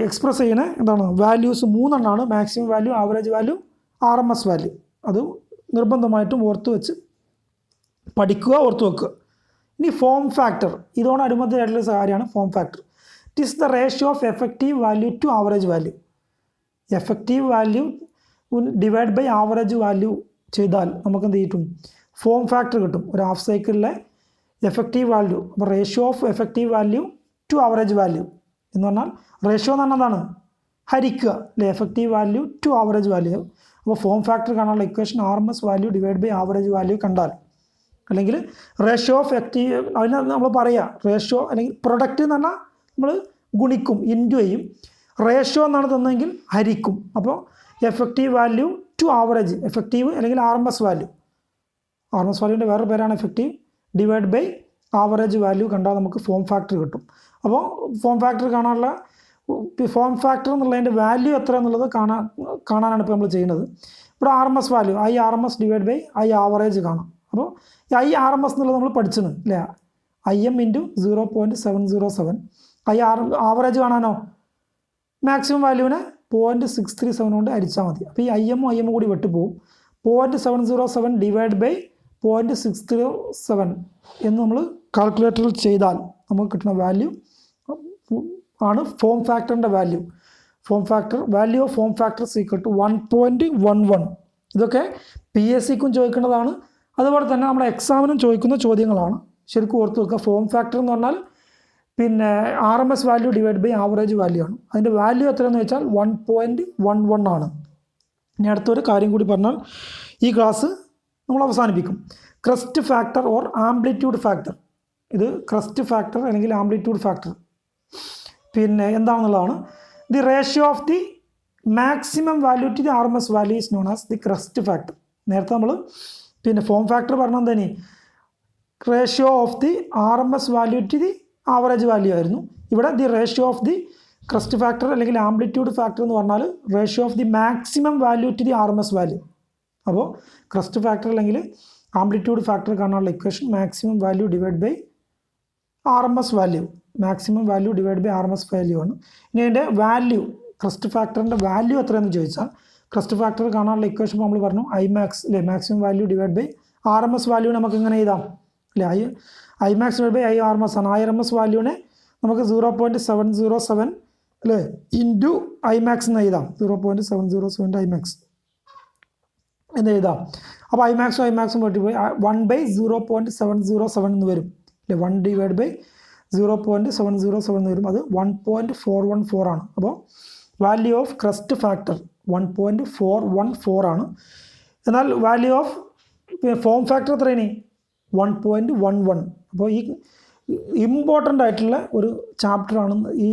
എക്സ്പ്രസ് ചെയ്യുന്ന എന്താണ്, വാല്യൂസ് 3 എണ്ണമാണ്: maximum value, average value, RMS value. അത് നിർബന്ധമായിട്ടും ഓർത്ത് വെച്ച് പഠിക്കുക, ഓർത്ത് വെക്കുക. ഇനി ഫോം ഫാക്ടർ, ഇതോടനുബന്ധമായിട്ടുള്ള കാര്യമാണ് form factor. It is the ratio of effective value to average value. Effective value divide by average value ചെയ്താൽ നമുക്ക് എന്ത് കിട്ടും? ഫോം ഫാക്ടർ കിട്ടും. ഒരു ഹാഫ് സൈക്കിളിലെ എഫക്റ്റീവ് വാല്യൂ, അപ്പോൾ ratio of effective value to average value എന്ന് പറഞ്ഞാൽ, റേഷ്യോ എന്ന് പറഞ്ഞാൽ എന്താണ്? ഹരിക്കുക അല്ലേ, effective value to average value. അപ്പോൾ ഫോം ഫാക്ടർ കാണാനുള്ള equation RMS value divide by average value കണ്ടാൽ, അല്ലെങ്കിൽ റേഷ്യോ ഓഫ് എഫക്റ്റീവ്, അതിന് നമ്മൾ പറയുക റേഷ്യോ അല്ലെങ്കിൽ പ്രൊഡക്റ്റ് എന്ന് പറഞ്ഞാൽ നമ്മൾ ഗുണിക്കും, ഇൻറ്റു ചെയ്യും. റേഷ്യോ എന്നാണ് തന്നെങ്കിൽ ഹരിക്കും. അപ്പോൾ effective value to average, effective അല്ലെങ്കിൽ RMS വാല്യൂ, RMS വാല്യൂവിൻ്റെ വേറെ പേരാണ് effective, divide by average value കണ്ടാൽ നമുക്ക് ഫോം ഫാക്ടർ കിട്ടും. അപ്പോൾ ഫോം ഫാക്ടർ കാണാനുള്ള, ഫോം ഫാക്ടർ എന്നുള്ളതിൻ്റെ വാല്യൂ എത്ര എന്നുള്ളത് കാണാനാണ് ഇപ്പോൾ നമ്മൾ ചെയ്യുന്നത്. ഇവിടെ RMS value IRMS divide by average കാണാം. അപ്പോൾ IRMS എന്നുള്ളത് നമ്മൾ പഠിച്ചത് അല്ലേ, IM ഇൻറ്റു 0.707. ആവറേജ് കാണാനോ മാക്സിമം വാല്യൂവിനെ 0.637 കൊണ്ട് ഹരിച്ചാൽ മതി. അപ്പോൾ ഈ IM കൂടി വെട്ടിപ്പോവും. 0.707 ഡിവൈഡ് ബൈ 0.637 എന്ന് നമ്മൾ കാൽക്കുലേറ്ററിൽ ചെയ്താൽ നമുക്ക് കിട്ടുന്ന വാല്യൂ ആണ് ഫോം ഫാക്ടറിൻ്റെ value. Form factor, value of form factor equal to 1.11. ഇതൊക്കെ PSCക്കും ചോദിക്കുന്നതാണ്, അതുപോലെ തന്നെ നമ്മുടെ എക്സാമിനും ചോദിക്കുന്ന ചോദ്യങ്ങളാണ്. ശരിക്കും ഓർത്ത് വെക്കുക, ഫോം ഫാക്ടർ എന്ന് പറഞ്ഞാൽ RMS value divide by average value ആണ്. അതിൻ്റെ വാല്യൂ എത്രയെന്ന് വെച്ചാൽ 1.11 ആണ്. ഇനി അടുത്തൊരു കാര്യം കൂടി പറഞ്ഞാൽ ഈ ക്ലാസ് നമ്മൾ അവസാനിപ്പിക്കും. Crest factor or amplitude factor. ഇത് ക്രസ്റ്റ് ഫാക്ടർ അല്ലെങ്കിൽ ആംപ്ലിറ്റ്യൂഡ് ഫാക്ടർ എന്താണെന്നുള്ളതാണ്. The ratio of the maximum value to the RMS value is known as the crest factor. നേരത്തെ നമ്മൾ ഫോം ഫാക്ടർ പറഞ്ഞത് തന്നെ ratio of the RMS value to the average value ആയിരുന്നു. ഇവിടെ the ratio of the crest factor അല്ലെങ്കിൽ amplitude factor എന്ന് പറഞ്ഞാൽ ratio of the maximum value to the RMS value. അപ്പോൾ ക്രസ്റ്റ് ഫാക്ടർ അല്ലെങ്കിൽ ആംപ്ലിറ്റ്യൂഡ് ഫാക്ടർ കാണാനുള്ള equation maximum value divide by RMS value, maximum value divide by RMS value ആണ്. ഇനി അതിൻ്റെ value, crest ഫാക്ടറിൻ്റെ value എത്രയെന്ന് ചോദിച്ചാൽ ക്രസ്റ്റ് ഫാക്ടർ കാണാനുള്ള equation നമ്മൾ പറഞ്ഞു Imax അല്ലേ, maximum value divide by RMS value നമുക്ക് ഇങ്ങനെ എഴുതാം അല്ലേ, Imax ഡിവൈഡ് ബൈ IRMS ആണ്. IRMS വാല്യൂവിനെ നമുക്ക് 0.707 അല്ലേ ഇൻറ്റു Imax എന്ന് എഴുതാം. 0.707 Imax എന്ന് എഴുതാം. അപ്പോൾ Imaxും വെട്ടിപ്പോയി 1/0.707 എന്ന് വരും അല്ലേ, 1 ഡിവൈഡ് ബൈ 0.707 എന്ന് വരും. അത് 1.414 ആണ്. അപ്പോൾ വാല്യൂ ഓഫ് ക്രസ്റ്റ് ഫാക്ടർ 1.414 ആണ്. എന്നാൽ വാല്യൂ ഓഫ് ഫോം ഫാക്ടർ എത്രയാണ്? 1.11. അപ്പോൾ ഈ ഇമ്പോർട്ടൻ്റ് ആയിട്ടുള്ള ഒരു ചാപ്റ്ററാണ്, ഈ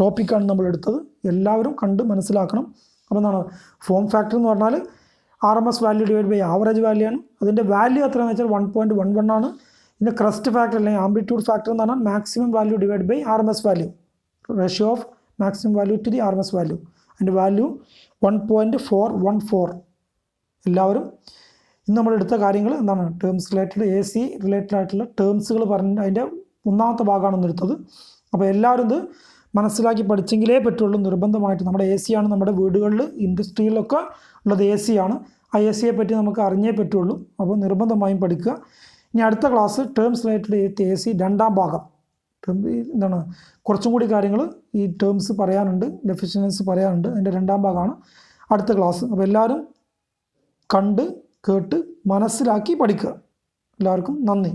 ടോപ്പിക്കാണ് നമ്മൾ എടുത്തത്. എല്ലാവരും കണ്ട് മനസ്സിലാക്കണം. അപ്പോൾ എന്താണ് ഫോം ഫാക്ടർ എന്ന് പറഞ്ഞാൽ RMS value divide by average value ആണ്. അതിൻ്റെ വാല്യൂ എത്രയാണെന്ന് വെച്ചാൽ 1.11 ആണ്. പിന്നെ ക്രസ്റ്റ് ഫാക്ടർ അല്ലെങ്കിൽ ആംപ്ലിറ്റ്യൂഡ് ഫാക്ടർ എന്ന് പറഞ്ഞാൽ maximum value divide by RMS value, ratio of maximum value to the RMS value. അതിൻ്റെ വാല്യൂ 1.414. എല്ലാവരും ഇന്ന് നമ്മൾ എടുത്ത കാര്യങ്ങൾ എന്താണ്, ടേംസ് റിലേറ്റഡ്, AC റിലേറ്റഡ് ആയിട്ടുള്ള ടേംസുകൾ പറഞ്ഞ് അതിൻ്റെ ഒന്നാമത്തെ ഭാഗമാണ് ഇന്ന് എടുത്തത്. അപ്പോൾ എല്ലാവരും ഇത് മനസ്സിലാക്കി പഠിച്ചെങ്കിലേ പറ്റുള്ളൂ. നിർബന്ധമായിട്ട് നമ്മുടെ AC ആണ് നമ്മുടെ വീടുകളിൽ, ഇൻഡസ്ട്രിയിലൊക്കെ ഉള്ളത് AC ആണ്. ആ ACയെ പറ്റി നമുക്ക് അറിഞ്ഞേ പറ്റുള്ളൂ. അപ്പോൾ നിർബന്ധമായും പഠിക്കുക. ഇനി അടുത്ത ക്ലാസ് ടേംസ് റിലേറ്റഡ് AC രണ്ടാം ഭാഗം, എന്താണ് കുറച്ചും കൂടി കാര്യങ്ങൾ ഈ ടേംസ് പറയാനുണ്ട്, ഡെഫിനിഷൻസ് പറയാനുണ്ട്. അതിൻ്റെ രണ്ടാം ഭാഗമാണ് അടുത്ത ക്ലാസ്. അപ്പോൾ എല്ലാവരും കണ്ട് കേട്ട് മനസ്സിലാക്കി പഠിക്കുക. എല്ലാവർക്കും നന്ദി.